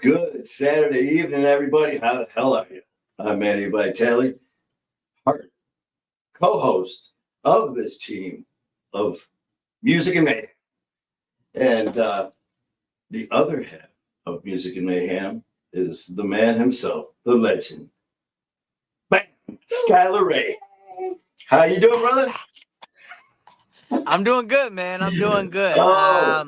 Good Saturday evening, everybody. How the hell are you? I'm Manny Vitale, Hart, co-host of this team of Music and Mayhem. And the other half of Music and Mayhem is the man himself, the legend, Bam, Skylar Ray. How you doing, brother? I'm doing good, man. I'm doing good. Oh,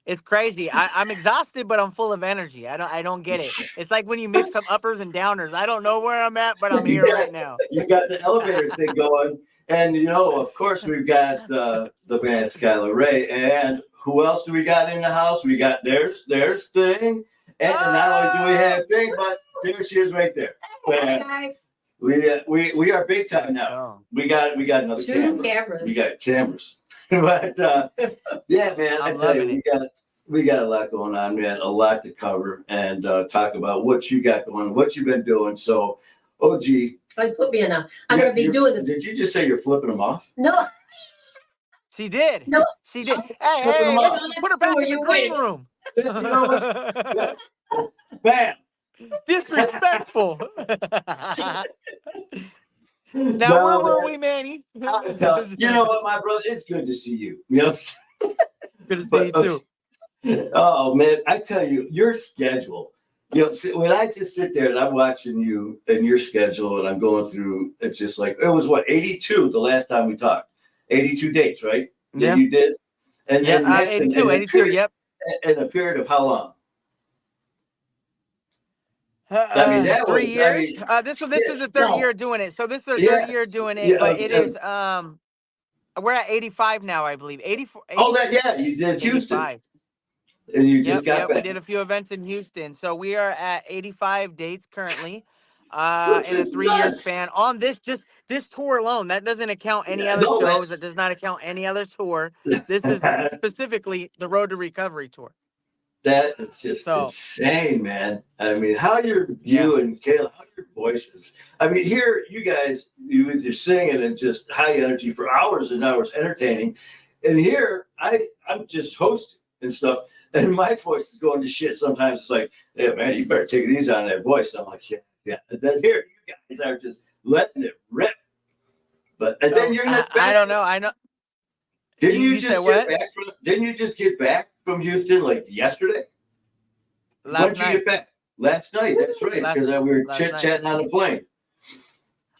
It's crazy. I'm exhausted, but I'm full of energy. I don't get it. It's like when you mix up uppers and downers. I don't know where I'm at, but I'm you here got right now. you got the elevator thing going, and of course, we've got the man Skylar Ray, and who else do we got in the house? We got there's Thing, and not only do we Oh, have Thing, but there she is right there. Hey Man, guys. we are big time let's now. go. We got another Two camera. cameras. We got cameras, but yeah, man, I I'm tell you, loving it. we got a lot going on, man. A lot to cover and talk about what you got going, what you've been doing. So, OG. Like put me in a. I'm gonna be doing the. Did you just say you're flipping them off? No, She did. no. She did. Flipping Hey, them let's off. put her back in the You green wait. room. You know what? Yeah. Bam. Disrespectful. Now, where No, were man. we, Manny? I tell you know what, my brother. It's good to see you. You know. Good to see But you too. oh man, I tell you, your schedule. When I just sit there and I'm watching you and your schedule, and I'm going through, it's just like it was what 82 the last time we talked. 82 dates, right? That Yeah. you did, Yeah. and that's 82. 82. Yep. in a period of how long? I mean, that 3 was. I years. mean, This is the third No. year doing it. So this is our third year yes, doing yeah. it, but it is we're at 85 now, I believe. 84, Oh, that yeah, you did Houston, 85. and you just Yep, got yep. We back, did a few events in Houston. So we are at 85 dates currently. which In a is 3 year nuts. span on this tour alone. That doesn't account any other No, shows. That that's does not account any other tour. This is specifically the Road to Recovery tour. that is just So insane, man. I mean, how yeah. you and Kayla, how your voices. I mean, here you guys, you with your singing and just high energy for hours and hours entertaining. And here I'm just hosting and stuff. And my voice is going to shit. Sometimes it's like, yeah, man, you better take it easy on that voice. And I'm like, yeah, yeah. And then here you guys are just letting it rip. But and then So you're I, head I back. don't know. I know Didn't you you said just get what? back from? Didn't you just get back from Houston like yesterday? When Last did you get night. back? Last night. That's right. Last Because we were last chit night. chatting on the plane.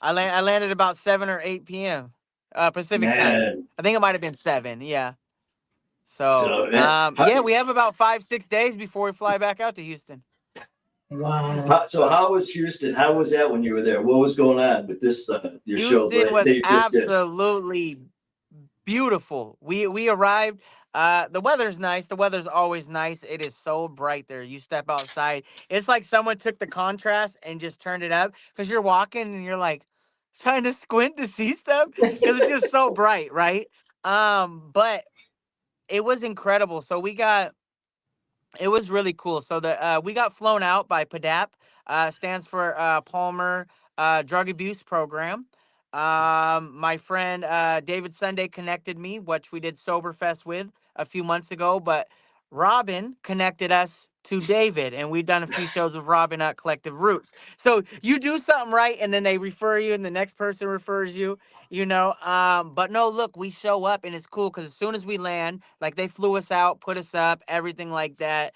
I landed about 7 or 8 p.m. Pacific time. Man, I think it might have been 7. Yeah. So, so man, yeah, we have about 5-6 days before we fly back out to Houston. Wow. how was Houston? How was that when you were there? What was going on with this your show Houston that was you just did? absolutely beautiful. We arrived. The weather's nice. The weather's always nice. It is so bright there. You step outside, it's like someone took the contrast and just turned it up because you're walking and you're like trying to squint to see stuff because it's just so bright, right? But it was incredible. So it was really cool. So the we got flown out by PADAP, stands for Palmer Drug Abuse Program. My friend David Sunday connected me, which we did Soberfest with a few months ago. But Robin connected us to David, and we've done a few shows with Robin at Collective Roots. So you do something right, and then they refer you, and the next person refers you. But no, look, we show up and it's cool because as soon as we land, like they flew us out, put us up, everything like that.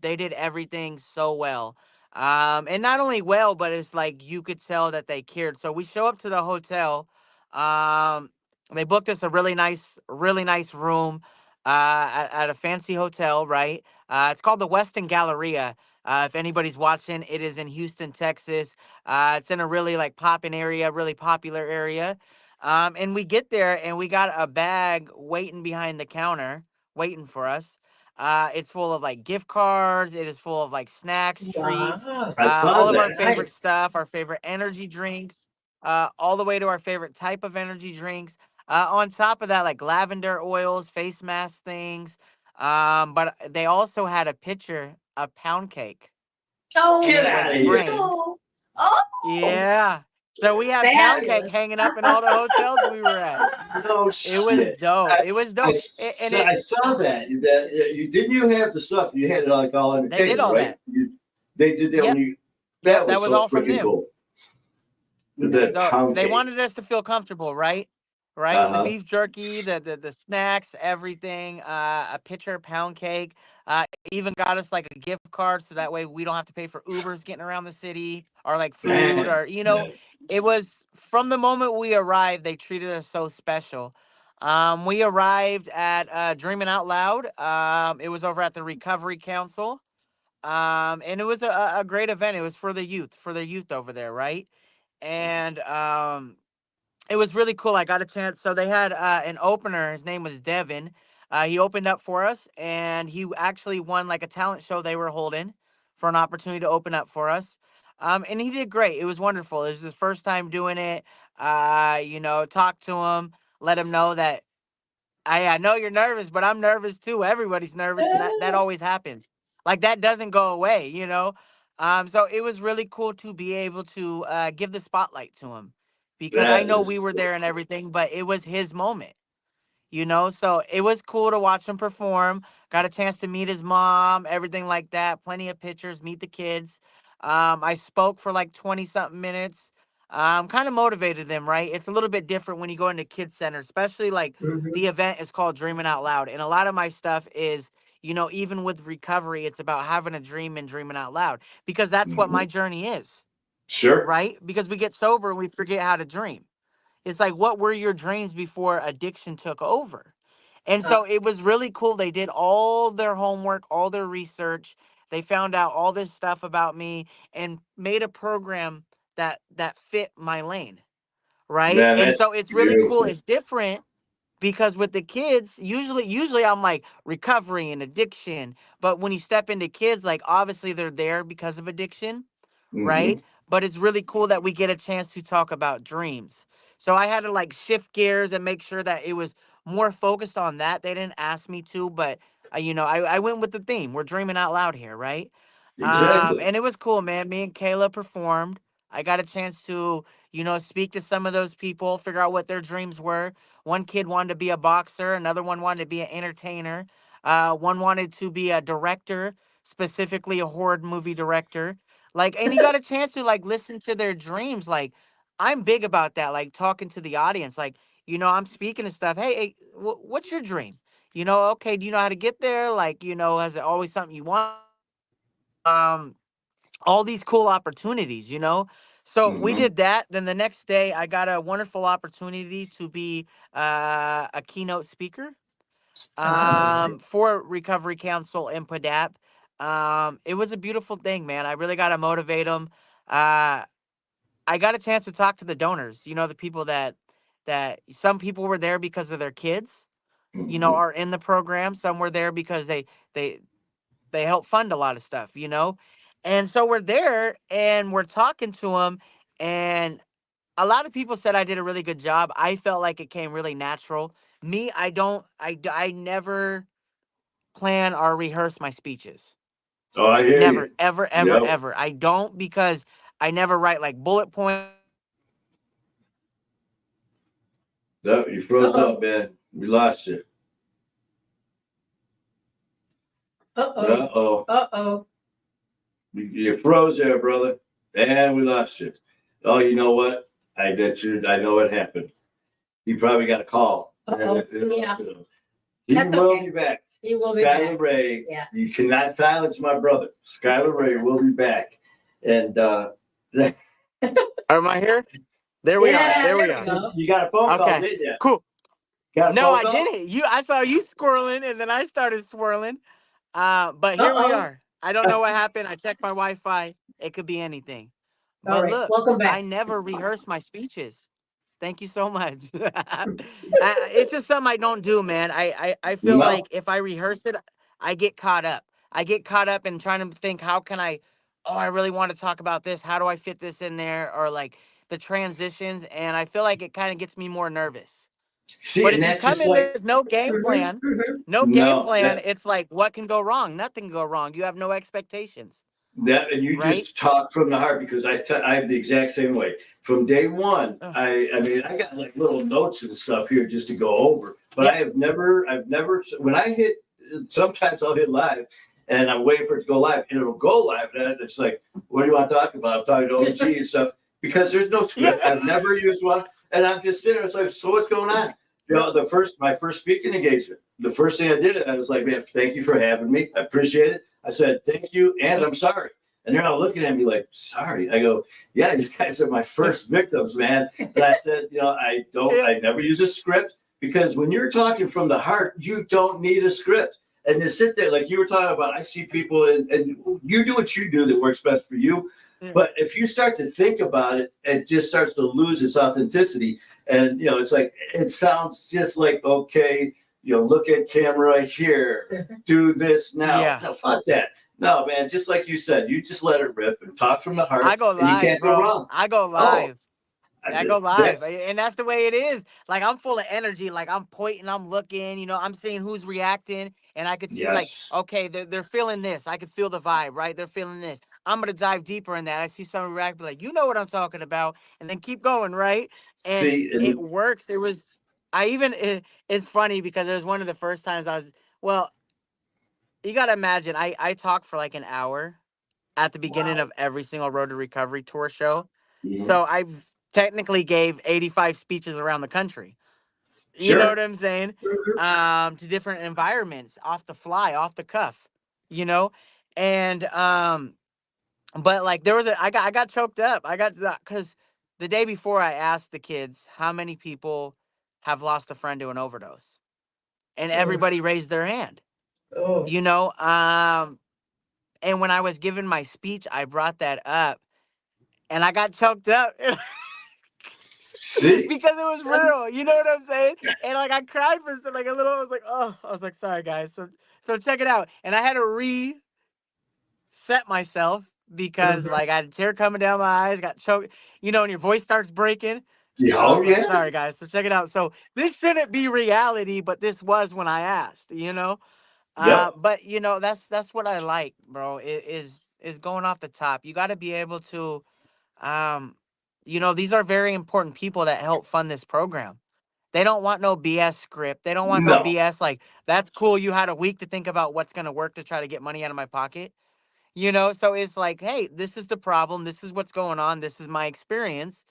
They did everything so well. And not only well, but it's like you could tell that they cared. So we show up to the hotel. Um, they booked us a really nice room at a fancy hotel, right? It's called the Westin Galleria. If anybody's watching, it is in Houston, Texas. It's in a really like poppin' area, really popular area. And we get there and we got a bag waiting behind the counter, waiting for us. It's full of like gift cards. It is full of like snacks, treats, Wow. I saw all of our that. favorite Nice. stuff, our favorite energy drinks, all the way to our favorite type of energy drinks. On top of that, like lavender oils, face mask things. But they also had a picture of pound cake, and Get it Oh was out of here. framed. no. Oh. Yeah. So we had pound cake Fabulous. hanging up in all the hotels we were at. No It was shit. dope. It was I, dope. And it I saw that. You didn't you have the stuff? You had it like all on the they did table, all right? that. They did that when Yep. you. Yep. That That was was so all from freaking them. cool. With that pound They cake. wanted us to feel comfortable, right? Right. The Uh-huh. beef jerky, the snacks, everything. A pitcher of pound cake. Even got us like a gift card so that way we don't have to pay for Ubers getting around the city or like food Man. or it was from the moment we arrived. They treated us so special. We arrived at Dreaming Out Loud. It was over at the Recovery Council. And it was a great event. It was for the youth over there, right? And it was really cool. I got a chance. So they had an opener. His name was Devin. He opened up for us, and he actually won like a talent show they were holding for an opportunity to open up for us. And he did great. It was wonderful. It was his first time doing it. Talk to him, let him know that I know you're nervous, but I'm nervous too. Everybody's nervous, and that always happens. Like that doesn't go away. So it was really cool to be able to give the spotlight to him because I That know we is were so there and cool. everything, but it was his moment. So it was cool to watch him perform. Got a chance to meet his mom, everything like that. Plenty of pictures, meet the kids. I spoke for like 20 something minutes. Kind of motivated them, right? It's a little bit different when you go into kids center, especially like Mhm. the event is called Dreaming Out Loud. And a lot of my stuff is, even with recovery, it's about having a dream and dreaming out loud because that's what my Mhm. journey is, Sure. right? Because we get sober and we forget how to dream. It's like, what were your dreams before addiction took over? And Uh, so it was really cool. They did all their homework, all their research. They found out all this stuff about me and made a program that fit my lane, right? Man, And that's so it's really cool. beautiful. It's different because with the kids, usually I'm like recovery and addiction, but when you step into kids, like obviously they're there because of addiction, Mm-hmm. right? But it's really cool that we get a chance to talk about dreams. So I had to like shift gears and make sure that it was more focused on that. They didn't ask me to, but I went with the theme. We're dreaming out loud here, right? Exactly. And it was cool, man. Me and Kayla performed. I got a chance to, speak to some of those people, figure out what their dreams were. One kid wanted to be a boxer, another one wanted to be an entertainer. One wanted to be a director, specifically a horror movie director. Like, and you got a chance to like listen to their dreams. Like, I'm big about that. Like talking to the audience. Like, I'm speaking and stuff. Hey, what's your dream? Okay, do you know how to get there? Like, is it always something you want? Um, all these cool opportunities. So we Mm-hmm. did that. Then the next day, I got a wonderful opportunity to be a keynote speaker nice. for Recovery Council in Padap. It was a beautiful thing, man. I really got to motivate them. Uh, I got a chance to talk to the donors. The people that some people were there because of their kids. Mm-hmm. Are in the program. Some were there because they they help fund a lot of stuff. And so we're there and we're talking to them, and a lot of people said I did a really good job. I felt like it came really natural. Me, I don't, I never plan or rehearse my speeches. Oh, I hear Never, you. ever, ever, Yep. ever. I don't because I never write like bullet points. Yep. You froze Uh-oh. up, man. We lost you. Uh-oh. Uh-oh. Uh-oh. You froze there, brother. And we lost you. Oh, you know what? I know what happened. He probably got a call. Uh-oh. Yeah. He That's will okay. be back. He will be Skylar back. Ray, Yeah. you cannot silence my brother. Skylar Ray will be back. And Am I here? There we are. Yeah, There there we we are. go. you got a phone call, Okay, didn't you? cool. Got a No, phone I call? didn't. I saw you swirling, and then I started swirling. But here we Uh-oh. are. I don't know what happened. I checked my Wi-Fi. It could be anything. All But right. look, Welcome I back. never rehearse my speeches. Thank you so much. It's just something I don't do, man. I feel No. like if I rehearse it, I get caught up. I get caught up in trying to think, how can I, oh, I really want to talk about this. How do I fit this in there? Or like the transitions. And I feel like it kind of gets me more nervous. See, But and if you that's come just in, like there's no game Mm-hmm. plan. Mm-hmm. No game no, plan. that It's like, what can go wrong? Nothing can go wrong. You have no expectations. That, and you right? just talk from the heart, because I'm the exact same way. From day one, Ugh. I mean, I got like little notes and stuff here just to go over, but Yeah. I've never, when I hit, sometimes I'll hit live and I'm waiting for it to go live and it'll go live. And it's like, what do you want to talk about? I'm talking to OG and stuff, because there's no script. Yeah. I've never used one. And I'm just sitting there. It's like, so what's going on? You know, my first speaking engagement, the first thing I did, I was like, man, thank you for having me. I appreciate it. I said, thank you. And I'm sorry. And they're all looking at me like, sorry. I go, yeah, you guys are my first victims, man. And I said, you know, I never use a script, because when you're talking from the heart, you don't need a script. And to sit there, like you were talking about, I see people and you do what you do that works best for you. Yeah. But if you start to think about it, it just starts to lose its authenticity. And, you know, it's like, it sounds just like, okay, you know, look at camera here, do this now. Yeah. No, fuck that. No, man, just like you said, you just let it rip and talk from the heart. I go and you live, can't bro. go wrong. I go live. I go live, That's- and that's the way it is. Like, I'm full of energy. Like, I'm pointing, I'm looking. You know, I'm seeing who's reacting, and I could see like, Yes. okay, they're feeling this. I could feel the vibe, right? They're feeling this. I'm gonna dive deeper in that. I see someone react, be like, you know what I'm talking about, and then keep going, right? And See, it and works. It was. It's funny because it was one of the first times I was. Well, you gotta imagine. I talked for like an hour at the beginning Wow. of every single Road to Recovery tour show. Mhm. So I've technically gave 85 speeches around the country. You know Sure. what I'm saying? To different environments, off the fly, off the cuff, you know? And but like there was I got choked up. I got because the day before I asked the kids how many people have lost a friend to an overdose. And everybody raised their hand. Oh, You know? And when I was giving my speech, I brought that up and I got choked up See, because it was real. You know what I'm saying? And like I cried for like a little. I was like, oh, I was like, sorry guys. So check it out. And I had to reset myself because like I had a tear coming down my eyes, got choked. You know, and your voice starts breaking. yeah, So I oh was like, yeah, sorry guys. So check it out. So this shouldn't be reality, but this was when I asked. You know. yep, But you know that's what I like, bro. Is going off the top. You got to be able to um, you know, these are very important people that help fund this program. They don't want no BS script. They don't want no no, BS like, that's cool. You had a week to think about what's going to work to try to get money out of my pocket. You know, so it's like, hey, this is the problem. This is what's going on. This is my experience.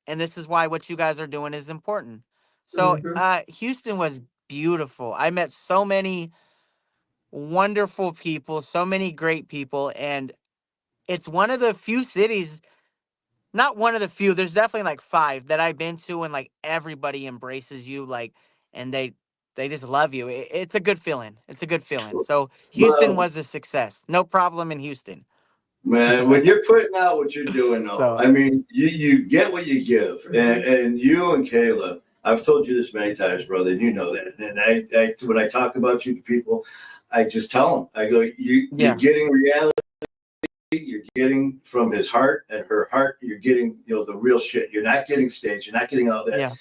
And this is why what you guys are doing is important. So, Houston was beautiful. I met so many wonderful people, so many great people. And it's one of the few cities, not one of the few. There's definitely like five that I've been to, and like everybody embraces you, like, and they just love you. It's a good feeling. It's a good feeling. So Houston well, was a success. No problem in Houston. man, when you're putting out what you're doing, though, So I mean, you get what you give, and you and Kayla, I've told you this many times, brother, and you know that. And I when I talk about you to people, I just tell them, I go, you're yeah, getting reality. You're getting from his heart and her heart. You're getting, you know, the real shit. You're not getting staged. You're not getting all that. yeah,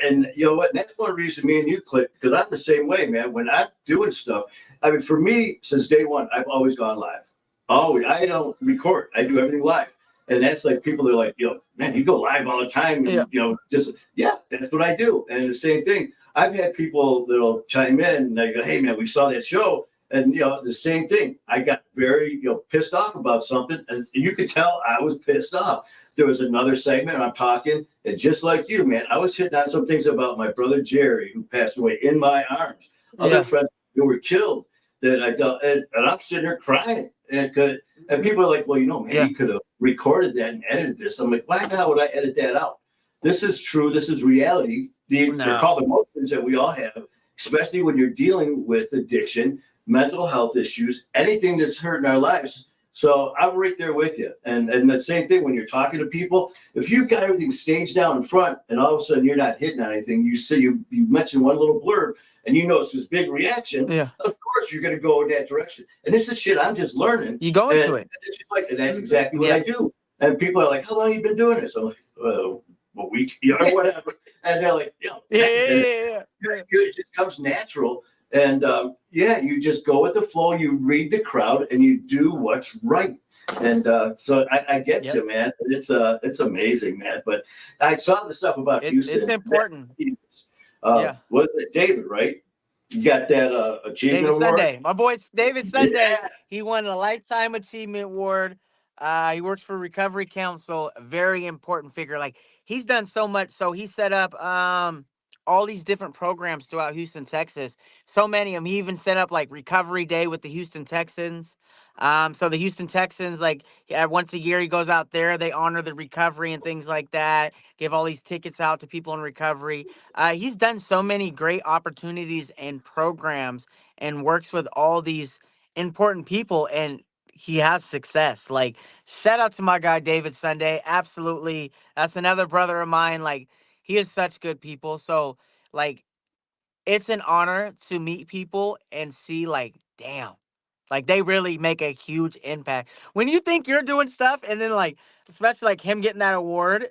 And you know what? That's one reason me and you click, because I'm the same way, man. When I'm doing stuff, I mean, for me, since day one, I've always gone live. Always. I don't record. I do everything live. And that's like people are like, you know, man, you go live all the time. yeah, And, you know, just, yeah, that's what I do. And the same thing. I've had people that'll chime in and they go, hey, man, we saw that show. And, you know, the same thing. I got very, you know, pissed off about something. And you could tell I was pissed off. There was another segment I'm talking. And just like you, man, I was hitting on some things about my brother Jerry, who passed away in my arms. Other yeah, friends who were killed that I dealt, and I'm sitting there crying. And people are like, well, you know, man, yeah, you could have recorded that and edited this. I'm like, why the hell would I edit that out? This is true. This is reality. They're no, called emotions that we all have, especially when you're dealing with addiction, mental health issues, anything that's hurting our lives. So I'm right there with you. And the same thing when you're talking to people, if you've got everything staged down in front and all of a sudden you're not hitting on anything, you say you mention one little blurb and you notice this big reaction, yeah. of course you're going to go in that direction. And this is shit I'm just learning. You go And, into it. it's just like, and that's exactly what Yeah, I do. And people are like, how long have you been doing this? I'm like, a week, you know, whatever. And they're like, you know, yeah, and yeah, yeah. it just comes natural. And yeah, you just go with the flow. You read the crowd and you do what's right. And so I get Yep. you, man. It's amazing, man. But I saw the stuff about Houston. It's important. Yeah. Was it David, right? You got that achievement David award? Sunday, my boy David Sunday. Yeah. He won a lifetime achievement award. He works for Recovery Council, a very important figure. Like he's done so much. So he set up all these different programs throughout Houston, Texas. So many of them. He even set up like Recovery Day with the Houston Texans. So the Houston Texans, like once a year, he goes out there. They honor the recovery and things like that. Give all these tickets out to people in recovery. He's done so many great opportunities and programs and works with all these important people, and he has success. Like, shout out to my guy, David Sunday. Absolutely. That's another brother of mine. Like, he is such good people. So, like, it's an honor to meet people and see, like, damn. Like they really make a huge impact. When you think you're doing stuff and then like especially like him getting that award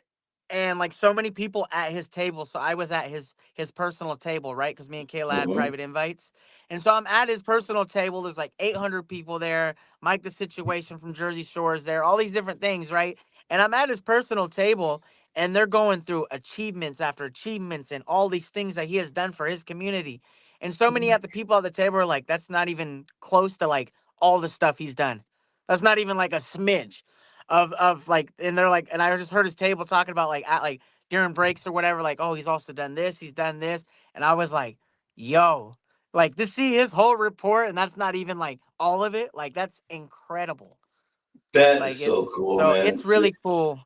and like so many people at his table. So I was at his personal table, right? Because me and Kayla had Mhm. private invites. And so I'm at his personal table. There's like 800 people there. Mike the Situation from Jersey Shore is there, all these different things, right? And I'm at his personal table and they're going through achievements after achievements and all these things that he has done for his community. And so many at the people at the table are like, that's not even close to like all the stuff he's done. That's not even like a smidge of like, and they're like, and I just heard his table talking about like at like during breaks or whatever, like, oh, he's also done this, he's done this. And I was like, yo, like to see his whole report, and that's not even like all of it, like that's incredible. That is Like so it's cool, so man. it's really cool.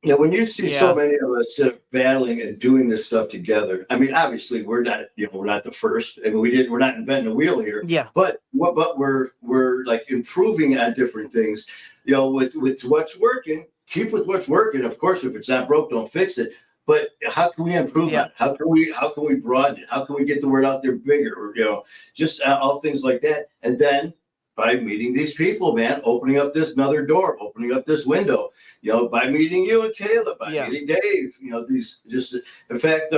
Yeah, when you see so Yeah. many of us battling and doing this stuff together, I mean, obviously we're not, we're not the first, and we're not inventing the wheel here. Yeah. But we're like improving on different things, with what's working. Keep with what's working. Of course, if it's not broke, don't fix it. But how can we improve Yeah. on it? How can we broaden it? How can we get the word out there bigger? Or, just all things like that. And then by meeting these people, man, opening up this another door, opening up this window, by meeting you and Kayla, by Yeah. meeting Dave, these just, in fact,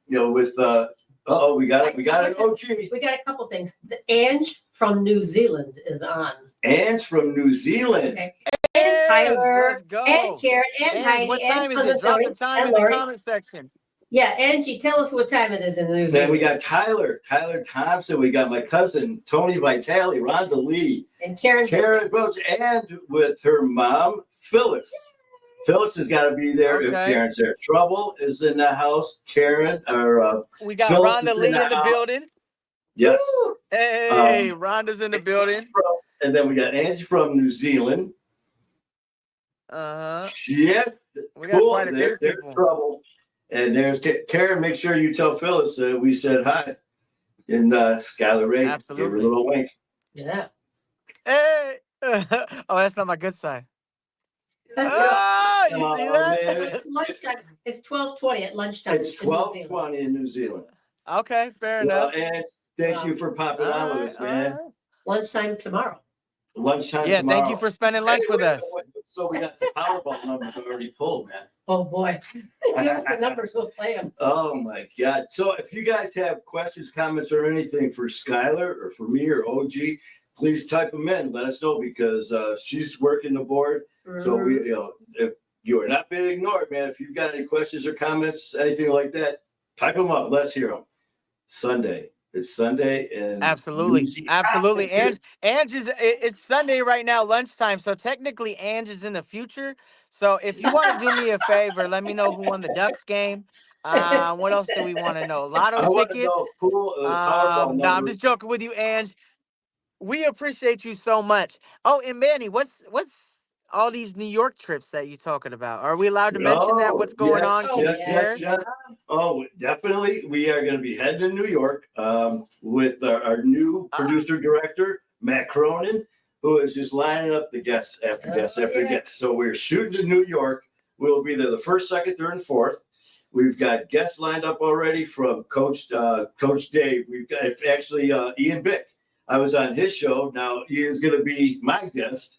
with, we got an OG. We got a couple things. The Ange from New Zealand is on. Anne's from New Zealand. Okay. And Tyler, Let's go. and Karen, and Ange, Heidi, what and time is cousin it? Drop Tony, the time and in the Lori. comment section. Yeah, Angie, tell us what time it is in New Then Zealand. we got Tyler Thompson. We got my cousin Tony Vitale, Rhonda Lee, And Karen. Rhodes, and with her mom Phyllis. Phyllis has got to be there if Okay. Karen's there. Trouble is in the house. Karen or We got Phyllis Rhonda is Lee in the house. building. Yes. Hey, Rhonda's in the building. And then we got Angie from New Zealand. Yeah, We got cool. quite a few There's people. Trouble. And there's Karen. Make sure you tell Phyllis we said hi. And Skylar Ray, give her a Absolutely. little wink. Yeah. Hey. Oh, that's not my good side. Oh, you see that? Man. Lunchtime. It's 12:20 at lunchtime. It's in New Zealand. 12:20 in New Zealand. Okay, fair enough. And thank you for popping on with us, man. All right. Lunchtime tomorrow. Lunchtime Yeah, tomorrow. thank you for spending lunch with us. So we got the Powerball numbers already pulled, man. Oh boy. Give us the numbers, we'll play them. Oh my God. So if you guys have questions, comments, or anything for Skylar or for me or OG, please type them in. Let us know because she's working the board. So we, if you are not being ignored, man. If you've got any questions or comments, anything like that, type them up. Let's hear them. Sunday. It's Sunday and Absolutely. Ange is it's Sunday right now, lunchtime. So technically Ange is in the future. So if you want to do me a favor, let me know who won the Ducks game. What else do we want to know? Lotto I want to tickets. know who the Powerball No, I'm numbers. just joking with you, Ange. We appreciate you so much. Oh, and Manny, what's all these New York trips that you talking about? Are we allowed to mention that? What's going on? Can you share? Yes. Oh, definitely. We are going to be heading to New York with our new producer director, Matt Cronin, who is just lining up the guests after guests after guests. So we're shooting to New York. We'll be there the 1st, 2nd, 3rd, and 4th. We've got guests lined up already from Coach Dave. We've got actually Ian Bick. I was on his show. Now Ian's going to be my guest.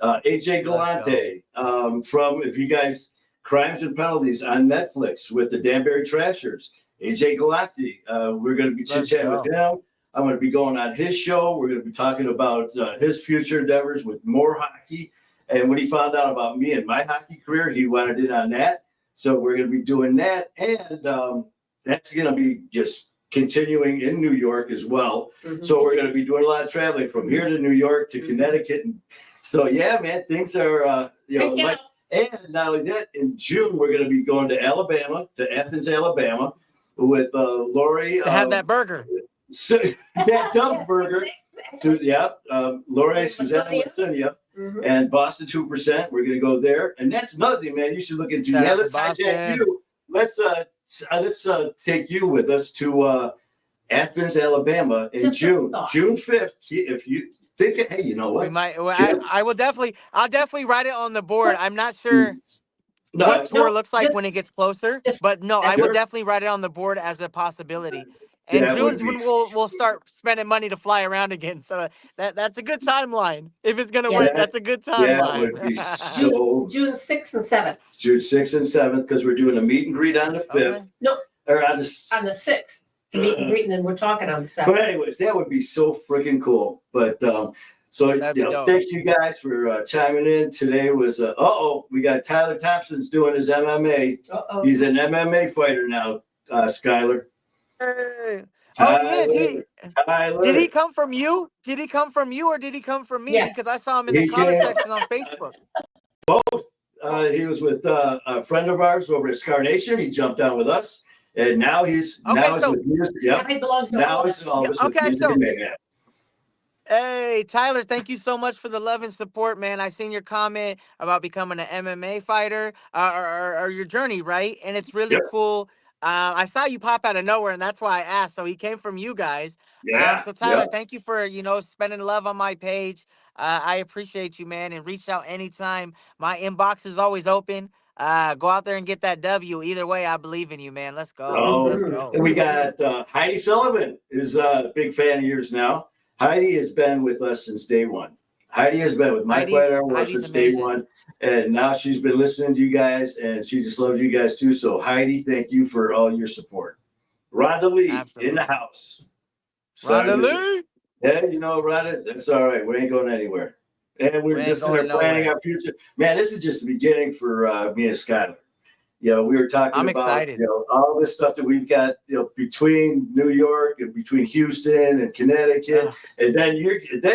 AJ Galante from, if you guys, Crimes and Penalties on Netflix with the Danbury Trashers. AJ Galante. We're going to be chit-chatting with him. I'm going to be going on his show. We're going to be talking about his future endeavors with more hockey. And when he found out about me and my hockey career, he wanted in on that. So we're going to be doing that. And that's going to be just continuing in New York as well. Mhm. So we're going to be doing a lot of traveling from here to New York to Connecticut. And so, yeah, man, things are, like, and not only that, in June, we're going to be going to Alabama, to Athens, Alabama, with Lori. To have that burger. So, that Dove Burger. Lori, Susanna, Latonia, and Boston 2%. We're going to go there. And that's another thing, man, you should look into. Shout Yeah, out to let's hijack Boston. you. Let's take you with us to Athens, Alabama in Just a June. thought. June 5th. If you think, hey, you know We what? might. Well, June. I'll definitely write it on the board. I'm not sure No, what tour No, looks like just- when it gets closer, just- but no, I will Sure. definitely write it on the board as a possibility. And That would June's be- when we'll start spending money to fly around again. So that's a good timeline. If it's gonna Yeah. work, that's a good that would timeline. be so. June 6th and 7th. June 6th and 7th, because we're doing a meet and greet on the 5th. Okay. No, Or on the on the 6th. To meet and greet, and then we're talking on the 7th. But anyways, that would be so freaking cool. But so That'd be dope. thank you guys for chiming in. Today was we got Tyler Thompson's doing his MMA. Uh-oh. He's an MMA fighter now, Skyler. Hey. Oh, he is. Tyler. Did he come from you? Did he come from you, or did he come from me? Yeah. Because I saw him in the He comment came- section on Facebook. He was with a friend of ours over at Scar Nation. He jumped down with us, and now he's Okay, so- with music. Yep. Now he belongs to Now all of he's us. in all this. Yeah, okay, Music so- and Mayhem. Hey, Tyler, thank you so much for the love and support, man. I seen your comment about becoming an MMA fighter or your journey, right? And it's really Yep. cool. I saw you pop out of nowhere, and that's why I asked. So he came from you guys. Yeah. So Tyler, yep. thank you for, spending love on my page. I appreciate you, man, and reach out anytime. My inbox is always open. Go out there and get that W. Either way, I believe in you, man. Let's go. Oh, Let's go. And we got Heidi Sullivan is a big fan of yours now. Heidi has been with us since day one. Heidi has been with Mike White Heidi's since day amazing. one. And now she's been listening to you guys, and she just loves you guys too. So Heidi, thank you for all your support. Rhonda Lee Absolutely. in the house. Rhonda Lee. Yeah, Rhonda, that's all right. We ain't going anywhere. And we're We ain't just in there going planning nowhere. our future. Man, this is just the beginning for me and Skyler. We were talking I'm about excited. all this stuff that we've got between New York and between Houston and Connecticut, Ugh. and then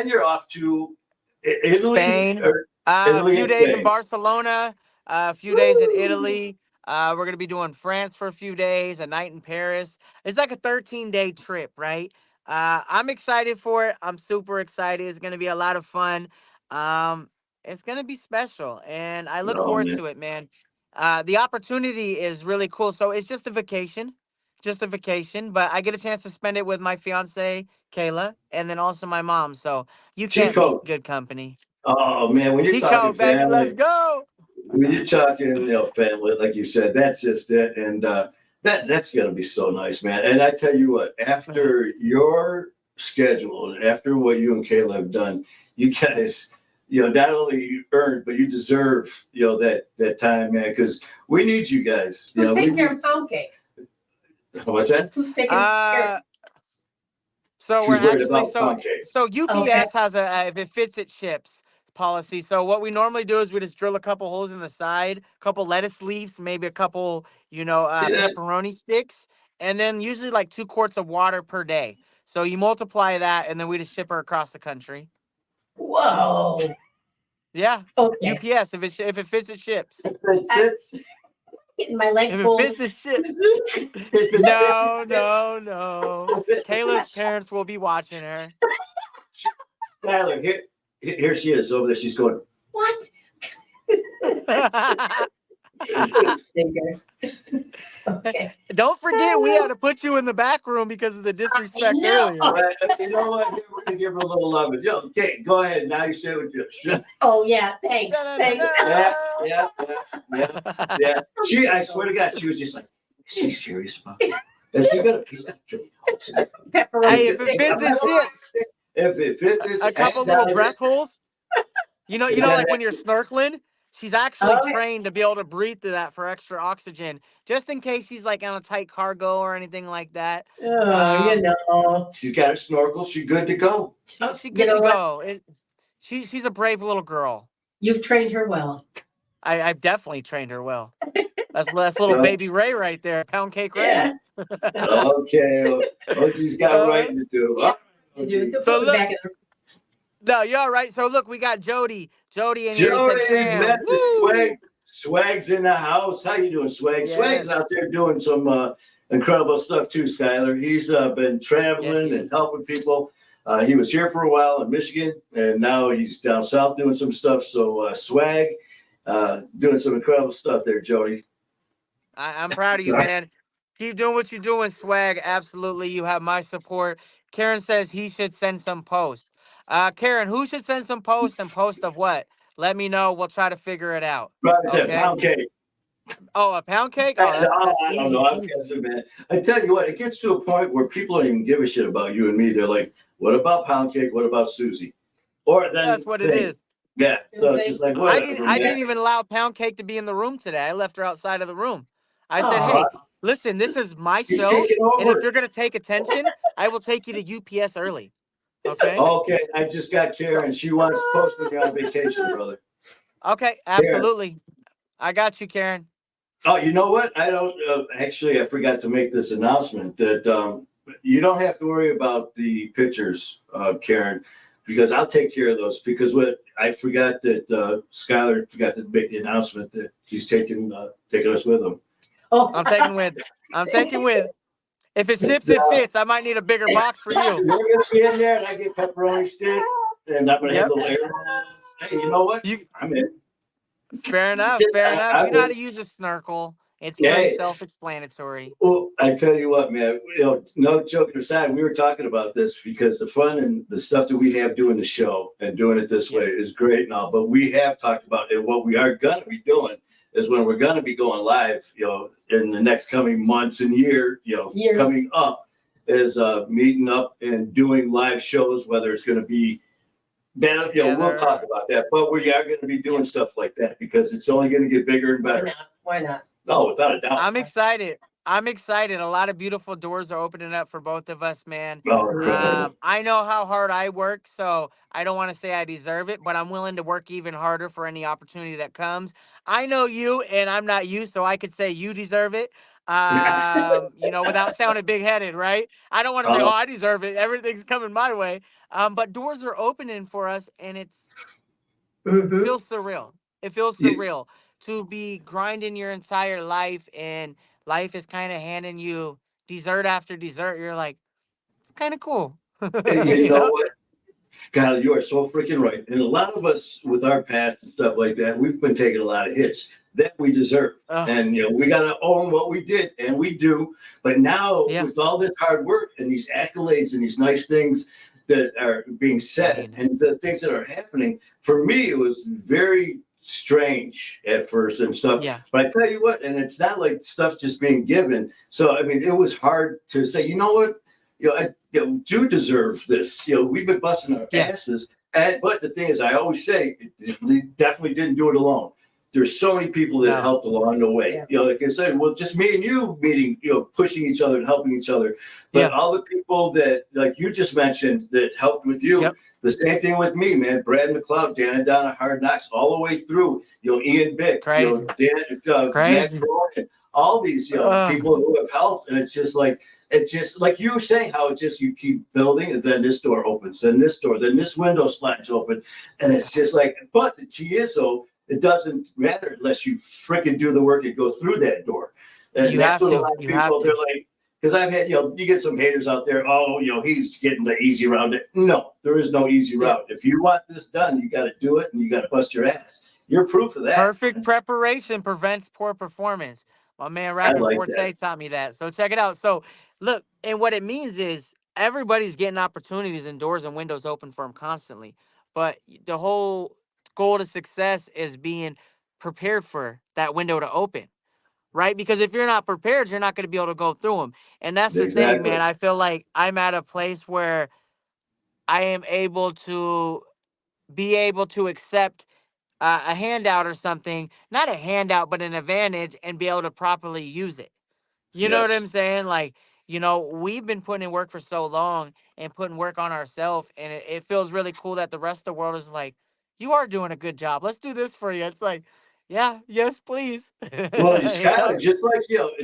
you're off to Italy, Spain. or A Italy few and days in Spain. Barcelona, a few days in Italy. We're going to be doing France for a few days, a night in Paris. It's like a 13-day trip, right? I'm excited for it. I'm super excited. It's going to be a lot of fun. It's going to be special, and I look Oh, forward man. to it, man. The opportunity is really cool. So it's just a vacation, but I get a chance to spend it with my fiance, Kayla, and then also my mom. So you can't Chico. beat good company. Oh man, when you're Chico, talking baby, family, let's go. when you're talking family, like you said, that's just it, and that's gonna be so nice, man. And I tell you what, after your schedule, and after what you and Kayla have done, you guys. Not only you earned, but you deserve, that time, man, because we need you guys. Who's taking care of pound cake? What's that? Who's taking care? So She's we're worried actually about pound cake. so UPS Okay. has a if it fits it ships policy. So what we normally do is we just drill a couple holes in the side, a couple lettuce leaves, maybe a couple See that? pepperoni sticks, and then usually like 2 quarts of water per day. So you multiply that, and then we just ship her across the country. Whoa. Yeah, Okay. UPS if it fits it ships. Getting my leg If full. it fits it ships. No. Kayla's parents will be watching her. Tyler, here she is over there. She's going. What? Okay. Don't forget, we had to put you in the back room because of the disrespect know. earlier. You know what? We're gonna give her a little love. Okay, go ahead. Now you say what you. Oh yeah. Thanks. Thanks. Yeah. I swear to God, she was just like, is she serious about it? Has she got a piece of chili? Pepperoni Hey, if it stick. fits it ships. If it fits, it's A couple little breath holes. You know, like when you're snorkeling, she's actually Oh, yeah. trained to be able to breathe through that for extra oxygen, just in case she's like on a tight cargo or anything like that. Oh, She's got her snorkel. She's good to go. She's good to go. She's a brave little girl. You've trained her well. I've definitely trained her well. That's little So, baby Ray right there, Pound Cake Ray. Yeah. okay. OG's got Uh, writing to do. Yeah. All You right, do. OG. So so put me look, back in. no, you're all right. So look, we got Jody. Jody in here said, Jody's "Fam, met the woo, swag. Swag's in the house. How you doing, Swag? Swag's out yes, there doing some incredible stuff too, Skyler. He's been yes, he traveling and is. helping people. He was here for a while in Michigan, and now he's down south doing some stuff. So Swag, doing some incredible stuff there, Jody. I'm proud of you, So, man. Keep doing what you're doing, Swag. Absolutely, you have my support." Karen says he should send some posts. Karen, who should send some posts and post of what? Let me know. We'll try to figure it out. right, said Okay. pound cake. Oh, a pound cake? Oh, that's I don't easy know. I'm peasy. guessing, man. I tell you what, it gets to a point where people don't even give a shit about you and me. They're like, "What about pound cake? What about Susie?" Or That's then what it thing. is. Yeah. So it's just like whatever, I man. didn't even allow Pound Cake to be in the room today. I left her outside of the room. I said, Oh, "Hey, listen, this is my she's show, taking and if over. you're gonna take attention, I will take you to UPS early." Okay. Okay, I just got So Karen. She wants to post when you're on vacation, brother. okay, Karen. absolutely. I got you, Karen. Oh, you know what? I don't actually. I forgot to make this announcement that you don't have to worry about the pictures, Karen, because I'll take care of those. Because what I forgot that Skylar forgot to make the announcement that he's taking us with him. Oh, I'm taking with. I'm taking with. If it ships, it Uh, fits. I might need a bigger box for You're you. gonna be in there, and I get pepperoni sticks, and I'm gonna have Yep. little air balloons. Hey, you know what? You I'm in. fair enough. Fair enough. I You know how would. to use a snorkel. It's very Hey, self-explanatory. well, I tell you what, man. No joking aside, we were talking about this because the fun and the stuff that we have doing the show and doing it this Yeah. way is great and all. But we have talked about and what we are gonna be doing is when we're gonna be going live, in the next coming months and year, years. coming up is meeting up and doing live shows, whether it's gonna be down, we'll talk Together. about that. But we are gonna be doing Yeah. stuff like that because it's only gonna get bigger and Why better. not? Why not? No, without a doubt. I'm excited. I'm excited. A lot of beautiful doors are opening up for both of us, man. Oh, incredible. I know how hard I work, so I don't want to say I deserve it, but I'm willing to work even harder for any opportunity that comes. I know you, and I'm not you, so I could say you deserve it. Without sounding big headed, right? I don't want to say, "Oh, Oh, I deserve it. Everything's coming my way." But doors are opening for us, and it's Mm-hmm. feels surreal. It feels yeah, surreal to be grinding your entire life and life is kind of handing you dessert after dessert. You're like, it's kind of cool. you you know know? what? Skylar, you are so freaking right. And a lot of us with our past and stuff like that, we've been taking a lot of hits that we deserve. Ugh, And we gotta own what we did, and we do. But now yeah. with all this hard work and these accolades and these nice things that are being I said mean, and the things that are happening, for me it was very strange at first and stuff. yeah. But I tell you what, and it's not like stuff just being given. So I mean, it was hard to say, you know what, I do deserve this. We've been busting our Yeah. asses. But the thing is, I always say, it definitely didn't do it alone. There's so many people that No. helped along the way. Yeah. Like I said, well, just me and you meeting, pushing each other and helping each other. But Yeah. all the people that, like you just mentioned, that helped with you, Yep. the same thing with me, man. Brad McLeod, Dan and Donna Hard Knocks, all the way through. Ian Bick, Crazy. Dan, Matt Crazy. Cronin, all these, Ugh. people who have helped, and it's just like you were saying, how it just you keep building, and then this door opens, then this door, then this window slides open, and it's just like. But the key is, though, it doesn't matter unless you freaking do the work and go through that door. And You that's have what a to. lot of You have people, they're to. like, because I've had, you get some haters out there. Oh, he's getting the easy route. No, there is no easy Yeah. route. If you want this done, you got to do it, and you got to bust your ass. You're proof of that. Perfect preparation prevents poor performance. My man I Rapping like that. Forte taught me that. So check it out. So look, and what it means is everybody's getting opportunities and doors and windows open for them constantly. But the whole goal to success is being prepared for that window to open, right? Because if you're not prepared, you're not going to be able to go through them. And that's the thing, Exactly. man. I feel like I'm at a place where I am able to be able to accept a handout or something, not a handout, but an advantage and be able to properly use it. You know what Yes. I'm saying? Like, we've been putting in work for so long and putting work on ourselves. And it feels really cool that the rest of the world is like, you are doing a good job. Let's do this for you. It's like, yeah, yes, please. Well, it's You kind know? of just like,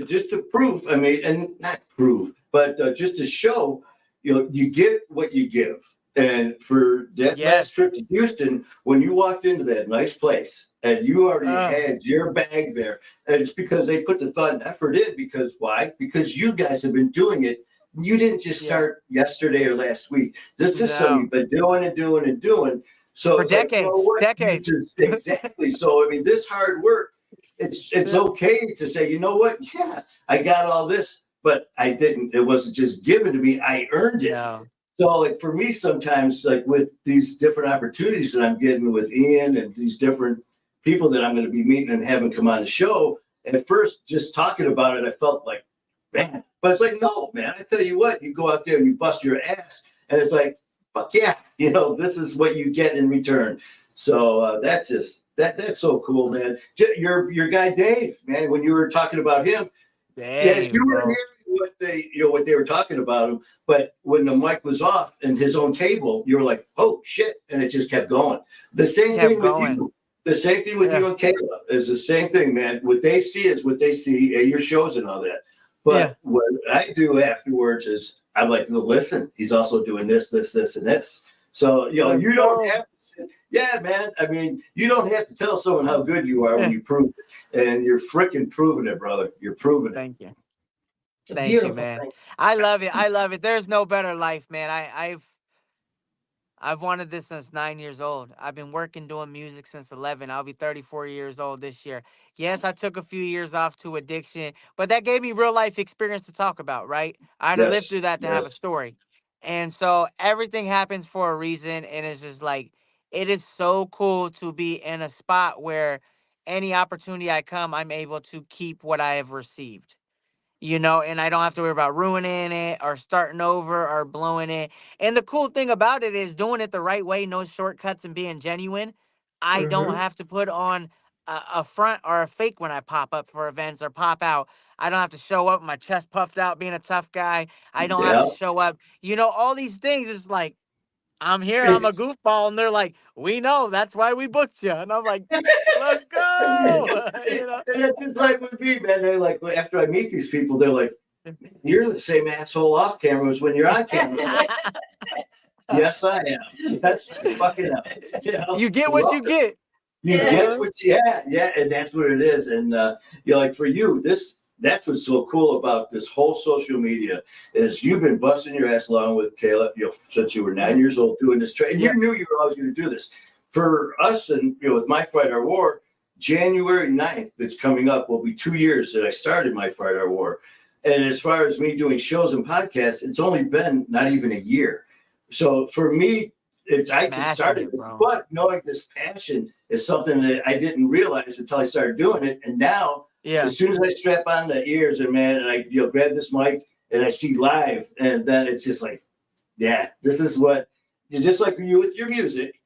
just to prove, I mean, and not prove, but just to show, you get what you give. And for that last Yes. trip to Houston, when you walked into that nice place and you already Oh, had your bag there, and it's because they put the thought and effort in. Because why? Because you guys have been doing it. You didn't just yeah. start yesterday or last week. This is something No. you've been doing and doing and doing. So For it's like, you know decades. what? You Decades. just exactly. So I mean, this hard work, it's Yeah. okay to say, you know what? Yeah, I got all this, but I didn't. It wasn't just given to me. I earned it. No. So, like for me, sometimes, like with these different opportunities that I'm getting with Ian and these different people that I'm going to be meeting and having come on the show, at first, just talking about it, I felt like, man. But it's like, no, man. I tell you what, you go out there and you bust your ass, and it's like, fuck yeah, this is what you get in return. So that's so cool, man. Your guy Dave, man. When you were talking about him, yes, Dang, you were bro. hearing what they were talking about him, but when the mic was off and his own table, you were like, "Oh shit!" and it just kept going. The same Kept thing with going. you. The same thing with Yeah. you and Kayla is the same thing, man. What they see is what they see at your shows and all that. Yeah. But what I do afterwards is I'm like, "No, listen, he's also doing this, this, this, and this." So Let's you don't go. have to say, yeah, man. I mean, you don't have to tell someone how good you are when Yeah. you prove it, and you're freaking proving it, brother. You're proving it. Thank you. It's a Thank you, beautiful man. thing. I love it. I love it. There's no better life, man. I've wanted this since 9 years old. I've been working doing music since 11. I'll be 34 years old this year. Yes, I took a few years off to addiction, but that gave me real life experience to talk about, right? I had to live Yes, through that to have a yes. story. And so everything happens for a reason. And it's just like, it is so cool to be in a spot where any opportunity I come, I'm able to keep what I have received. And I don't have to worry about ruining it or starting over or blowing it. And the cool thing about it is doing it the right way, no shortcuts and being genuine. I don't Hmm. have to put on a front or a fake when I pop up for events or pop out. I don't have to show up with my chest puffed out being a tough guy. I don't have to Yeah. show up. All these things is like, I'm here, I'm a It's goofball. And they're like, we know that's why we booked you. And I'm like, let's and go. you know? it's just like with me, man. They're like, after I meet these people, they're like, "You're the same asshole off camera as when you're on camera." I'm like, yes, I am. Yes, I fucking am. You get what Love you it. get. You You Yeah. get know? what, yeah, and that's what it is. And like for you, that's what's so cool about this whole social media is you've been busting your ass along with Kayla, since you were 9 years old doing this trade. And you Yep. knew you were always going to do this. For us, and with My Fight Our War, January 9th, that's coming up, will be 2 years that I started My Fight Our War. And as far as me doing shows and podcasts, it's only been not even a year. So for me, I just Mashing started it, it, bro. but knowing this passion is something that I didn't realize until I started doing it. And now, Yeah. as soon as I strap on the ears and man, and I grab this mic and I see live, and then it's just like, yeah, this is what you're just like you with your music.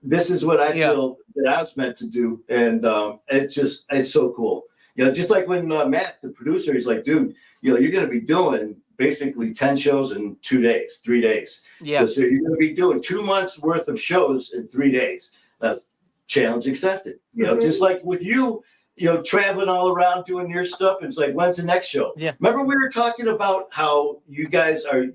This is what I Yeah. feel that I was meant to do, and it's so cool. Just like when Matt, the producer, he's like, dude, you're going to be doing basically 10 shows in 2 days, 3 days. Yeah. So you're going to be doing 2 months worth of shows in 3 days. Challenge accepted. Just like with you, traveling all around doing your stuff. It's like, when's the next show? Yeah. Remember we were talking about how you guys are,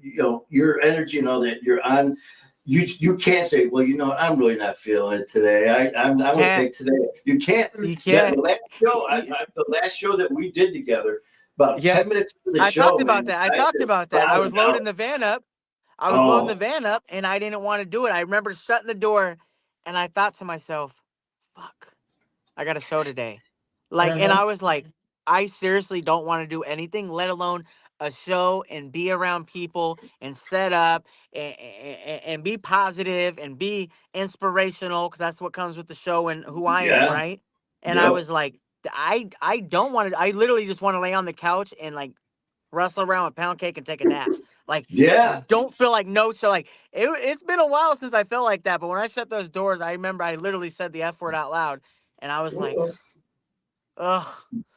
your energy and all that. You're on. You can't say, well, I'm really not feeling it today. I'm going to Can't. take today. You can't. You Yeah, can't. the last show that we did together, about Yeah. 10 minutes into the I show, talked about man, that. I I talked just about that. I was bowed loading out. the van up. I was loading the Oh, van up and I didn't want to do it. I remember shutting the door and I thought to myself, fuck, I got a show today. And Uh-huh. I was like, I seriously don't want to do anything, let alone a show and be around people and set up and be positive and be inspirational because that's what comes with the show and who I am, yeah. right? And I Yep. was like, I don't want to. I literally just want to lay on the couch and wrestle around with pound cake and take a nap. Like, Yeah. don't feel like no show. It's been a while since I felt like that. But when I shut those doors, I remember I literally said the F word out loud, and I was like, Uh-oh. ugh,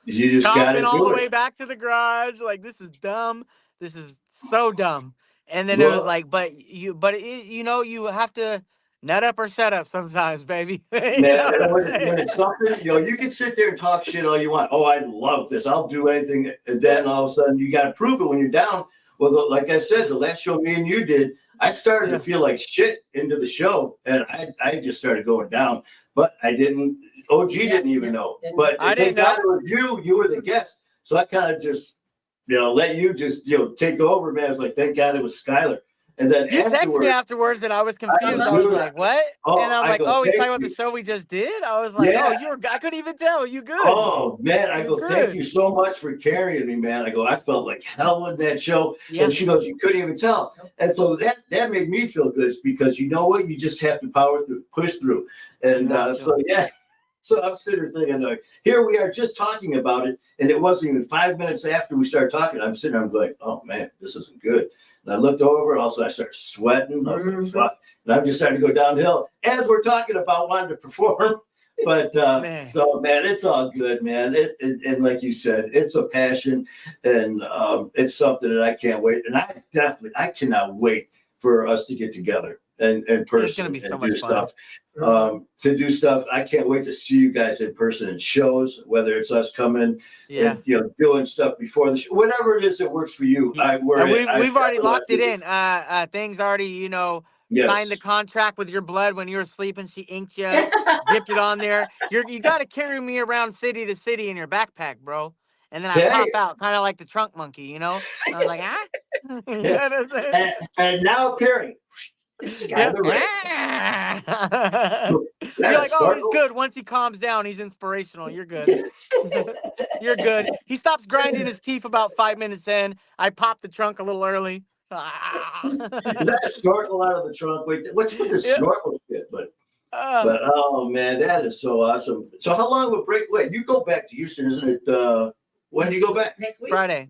You just got chopping to all do the it. way back to the garage. Like, this is dumb. This is so dumb. And then it was Well, like, but you have to. Nut up or shut up sometimes, baby. You Man, know what and I'm when saying? it's something, you can sit there and talk shit all you want. Oh, I love this. I'll do anything. And then all of a sudden, you got to prove it when you're down. Well, like I said, the last show me and you did, I started to Yeah. feel like shit into the show, and I just started going down. But I didn't. OG didn't even know. But I thank didn't God know. it was you. You were the guest, so I kind of just let you just take over, man. I was like, thank God it was Skylar. And then You texted me afterwards, afterwards, and I was I confused. go, I was dude, like, "What?" And I'm I like, go, "Oh, he's thank talking about the you. show we just did." I was like, "Oh, Yeah. you were." I couldn't even tell. You good? Oh man, I You go, thank good? you so much for carrying me, man. I go, I felt like hell in that show. Yeah. And she goes, you couldn't even tell. And so that made me feel good because you know what? You just have to power through, push through. And You have to. so yeah. So I'm sitting there thinking, like, here we are just talking about it, and it wasn't even 5 minutes after we started talking. I'm sitting there, I'm like, oh man, this isn't good. And I looked over, and also I started sweating. I was like, fuck. And I'm just starting to go downhill as we're talking about wanting to perform. But Man. so man, it's all good, man. And like you said, it's a passion, and it's something that I can't wait. And I cannot wait for us to get together and in It's gonna person be so and much do fun. stuff. To do stuff, I can't wait to see you guys in person in shows. Whether it's us coming Yeah. and doing stuff before the show, whatever it is that works for you. Yeah. We've already definitely locked it do. in. Things already, signed the Yes. contract with your blood when you were sleeping. She inked you, dipped it on there. You got to carry me around city to city in your backpack, bro. And then I Dang. pop out, kind of like the trunk monkey, you know. I was like, ah. You know what I'm saying? And now appearing. Yeah. Skylar Ray. You're like, That's oh, he's snorkel. good. Once he calms down, he's inspirational. You're good. You're good. He stops grinding his teeth about 5 minutes in. I popped the trunk a little early. Is that a snorkel out of the trunk? Wait, what's with the Yeah. snorkel shit? But Uh, oh man, that is so awesome. So how long will break? Wait, you go back to Houston, isn't it? When do you go back? Next week. Friday.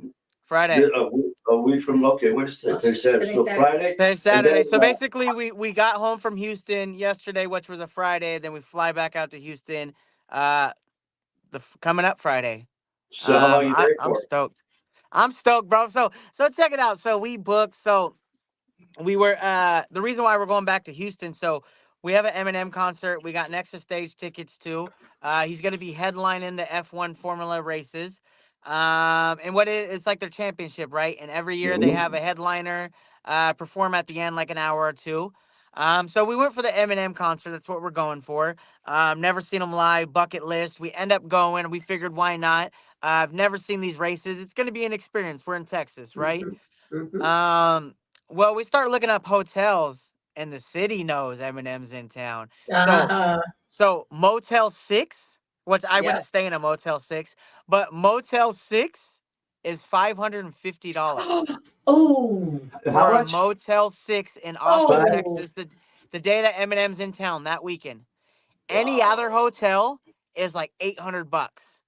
A week from what is today? Saturday. So Friday. Today's Saturday. And then, So basically, we got home from Houston yesterday, which was a Friday. Then we fly back out to Houston, coming up Friday. so how long are you there I'm for? stoked. I'm stoked, bro. So check it out. So we booked. So we were the reason why we're going back to Houston. So we have an Eminem concert. We got Nexa stage tickets too. He's going to be headlining the F1 Formula races. And it's like their championship, right? And every year they have a headliner perform at the end, like an hour or two. So we went for the Eminem concert. That's what we're going for. Never seen him live. Bucket list. We end up going. We figured why not. I've never seen these races. It's going to be an experience. We're in Texas, right? Well, we start looking up hotels, and the city knows Eminem's in town. So Motel 6, which I wouldn't stay in a Motel 6, but Motel 6 is $550 Oh. How for a much? Motel 6 in Austin, Oh. Texas, the day that Eminem's in town that weekend. Any Wow. other hotel is like $800.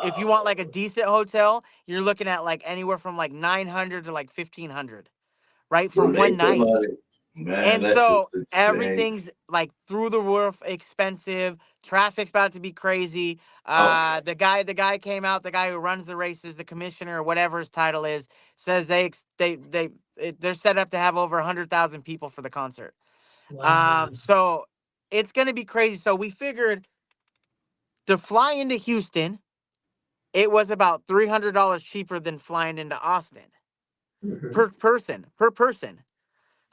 If you Wow. want like a decent hotel, you're looking at like anywhere from like 900 to like 1500, right? For Dude, one ain't the night. money. Man, And that's so just insane. everything's like through the roof expensive. Traffic's about to be crazy. Okay. The guy came out, the guy who runs the races, the commissioner or whatever his title is, says they're set up to have over 100,000 people for the concert. Wow. So it's gonna be crazy. So we figured to fly into Houston, it was about $300 cheaper than flying into Austin per person.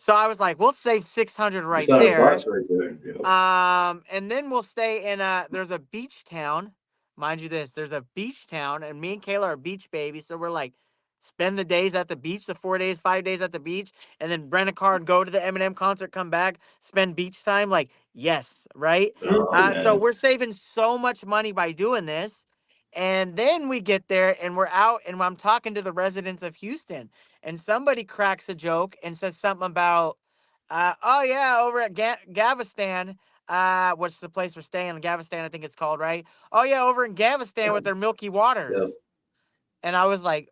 So I was like, we'll save 600 right 600 there. bucks right there. Yeah. And then we'll stay in there's a beach town. Mind you this, there's a beach town, and me and Kayla are beach babies, so we're like, spend the days at the beach, the 4 days, 5 days at the beach, and then rent a car and go to the Eminem concert, come back, spend beach time. Like, yes, right? Oh So man. we're saving so much money by doing this. And then we get there and we're out, and I'm talking to the residents of Houston, and somebody cracks a joke and says something about oh yeah, over at Galveston, which is the place we're staying, Galveston, I think it's called, right? Oh yeah, over in Galveston with their Milky Yeah. Waters. And I was like,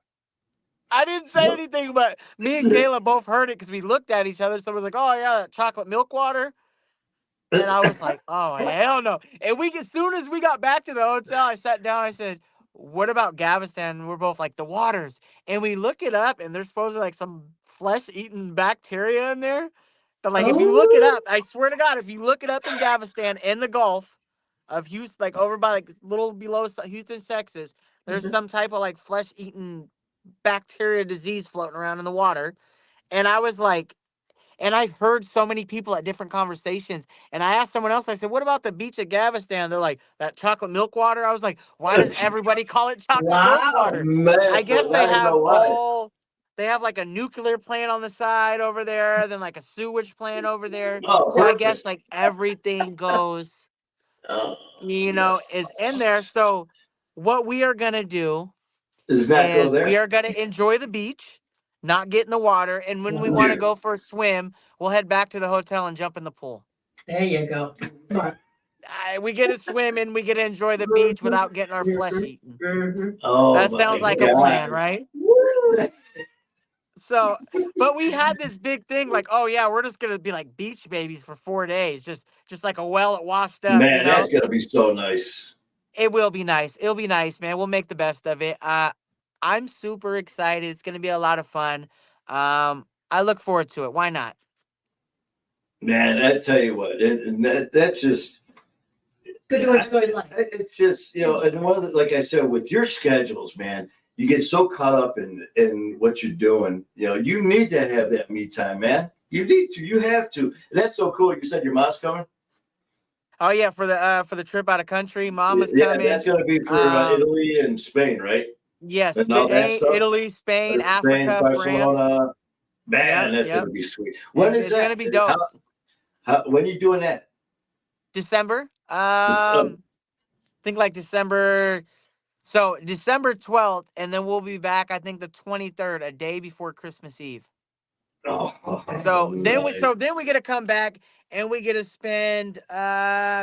I didn't say anything, but me and Kayla both heard it because we looked at each other. So it was like, oh yeah, that chocolate milk water. And I was like, oh hell no. And as soon as we got back to the hotel, I sat down, I said, what about Galveston? And we're both like, the waters. And we look it up, and there's supposedly like some flesh eating bacteria in there. But like, if you look it up, I swear to God, if you look it up in Galveston in the Gulf of Houston, like over by like little below Houston, Texas, there's Mhm. some type of like flesh-eating bacteria disease floating around in the water. And I was like, and I've heard so many people at different conversations. And I asked someone else, I said, what about the beach at Galveston? They're like, that chocolate milk water. I was like, why does everybody call it chocolate milk Wow. water? Man, I guess but they I don't have know why. they have like a nuclear plant on the side over there, then like a sewage plant over there. Oh, So I guess perfect. like everything goes, Oh, is in there. Yes. So what we are going to do Does not go is we there. are going to enjoy the beach, not get in the water. And when we want to Yeah. go for a swim, we'll head back to the hotel and jump in the pool. there you go. Smart. We get to swim and we get to enjoy the beach without getting our flesh eaten. Mhm. Oh That my sounds like a plan, God. right? Woo. So, but we had this big thing like, oh yeah, we're just gonna be like beach babies for 4 days, just like a well it washed up, Man, that's gonna be so nice. It will be nice. It'll be nice, man. We'll make the best of it. I'm super excited. It's gonna be a lot of fun. I look forward to it. Why not? Man, I tell you what, and that's just Good to enjoy life. it's just and one of the, like I said, with your schedules, man, you get so caught up in what you're doing. You need to have that me time, man. You need to. You have to. And that's so cool. You said your mom's coming. Oh yeah, for the trip out of country, Mama's Yeah, that's coming. gonna be for Um, Italy and Spain, right? yes, And all that stuff. Italy, Spain, Spain, Africa, France. Barcelona. Yep, Man, that's yep. gonna be sweet. When is It's gonna that? be dope. When are you doing that? December. Oh, Think like December. So December 12th, and then we'll be back. I think the 23rd, a day before Christmas Eve. So nice. then we get to come back and we get to spend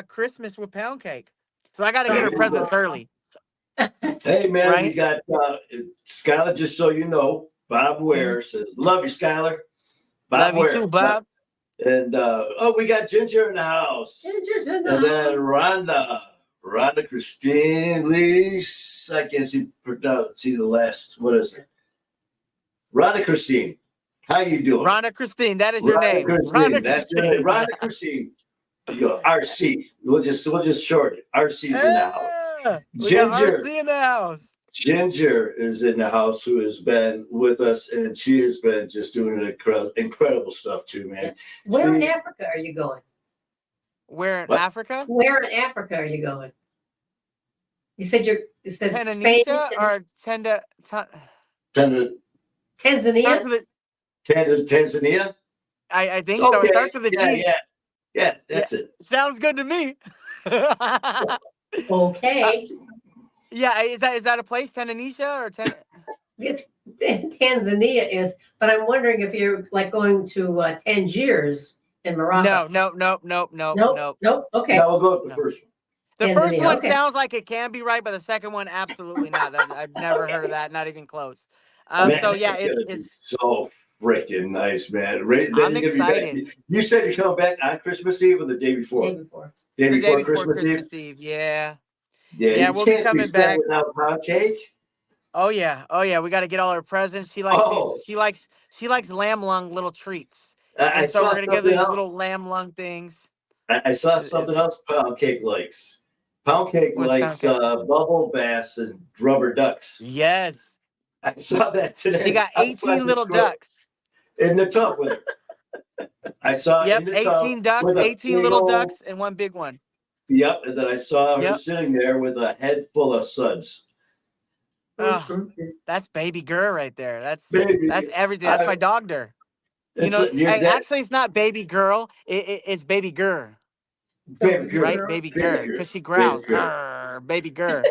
Christmas with Pound Cake. So I got to get her presents early, Hey man, we right? got Skylar. Just so you know, Bob Ware says, "Love you, Skylar." Bob Love you Ware, too, Bob. and we got Ginger in the house, Ginger's in the and then house. Rhonda Christine Lees. I can't see the last. What is it? Rhonda Christine. How you doing? Rhonda Christine, that is your Rhonda name. Christine. Rhonda That's your name. Christine. Rhonda Christine. You go RC. We'll just short it. RC's in the house. We got Ginger. RC in the house. Ginger is in the house, who has been with us, and she has been just doing incredible stuff too, man. Where in Africa are you going? Where in What? Africa? Where in Africa are you going? You said Spain, Tanzania or Tanzania? Tanzania. starts with Tanzania? I think so. It Okay. starts with a G. Yeah. Yeah, That's it. sounds good to me. Okay, Yeah, is that a place, Tanzania or it's Tanzania is, but I'm wondering if you're like going to Tangiers in Morocco. No. Nope. Okay, Now we'll go with the No. first one. The Tanzania, first one okay. sounds like it can be right, but the second one absolutely not. I've never heard of that, not even close. Okay. So Man, yeah, it's gonna be it's so freaking nice, man. Right, then I'm you're gonna be back. excited. You said you're coming back on Christmas Eve or the day before? Day before. Day The day before before Christmas Eve? Christmas Eve. Yeah, Yeah, you we'll be can't be coming spent back. without pound cake. Oh yeah, we got to get all her presents. She likes Oh, these. She likes lamb lung little treats, I and so we're saw gonna get something these little else. lamb lung things. I saw It's something else Pound Cake likes. Pound Cake what's pound likes cake? bubble bass and rubber ducks. Yes, I saw that she today. got I went 18 to little store ducks. in the tub with her. I saw Yep, in the tub 18 ducks, with a 18 big little old, ducks, and one big one. yep, and then I saw her Yep. sitting there with a head full of suds. Oh, that's baby girl right there. That's Baby, everything. That's my dog there. you're Hey, that actually, it's not baby girl. It's baby girl, baby girl, right? Baby baby girl, girl, because she baby growls. girl. Baby girl.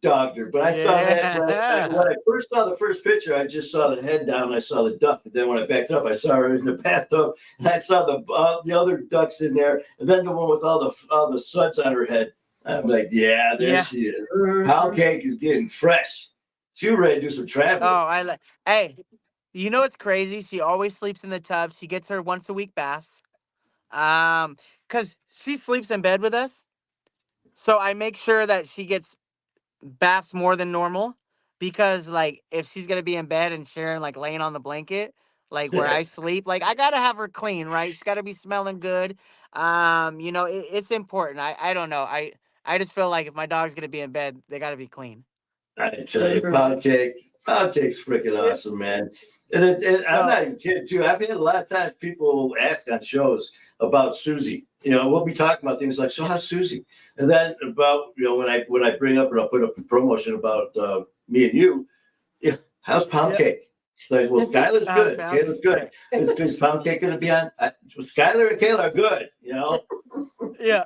Doctor. But I saw that when I first saw the first picture, I just saw the head down. I saw the duck. And then when I backed up, I saw her in the bathtub, and I saw the other ducks in there, and then the one with all the suds on her head. I'm like, yeah, there she is. Pound Cake is getting fresh. She ready to do some traveling. Oh, Hey, you know what's crazy? She always sleeps in the tub. She gets her once a week baths. Because she sleeps in bed with us. So I make sure that she gets baths more than normal, because like if she's gonna be in bed and sharing like laying on the blanket, like where I sleep. Like I gotta have her clean, right? She's gotta be smelling good. You know, it's important. I don't know. I just feel like if my dog's gonna be in bed, they gotta be clean. I tell you, pound cake's freaking Yeah. awesome, man. I'm So not even kidding, too. I've had a lot of times people ask on shows about Susie. You know, we'll be talking about things like, so how's Susie? And then about, you know, when I bring up and I'll put up a promotion about me and you, yeah, how's pound yeah, cake? It's like, well, Skylar's good. pound Kayla's good. cake. Is pound cake going to be on? Skylar and Kayla are good, you know? Yeah.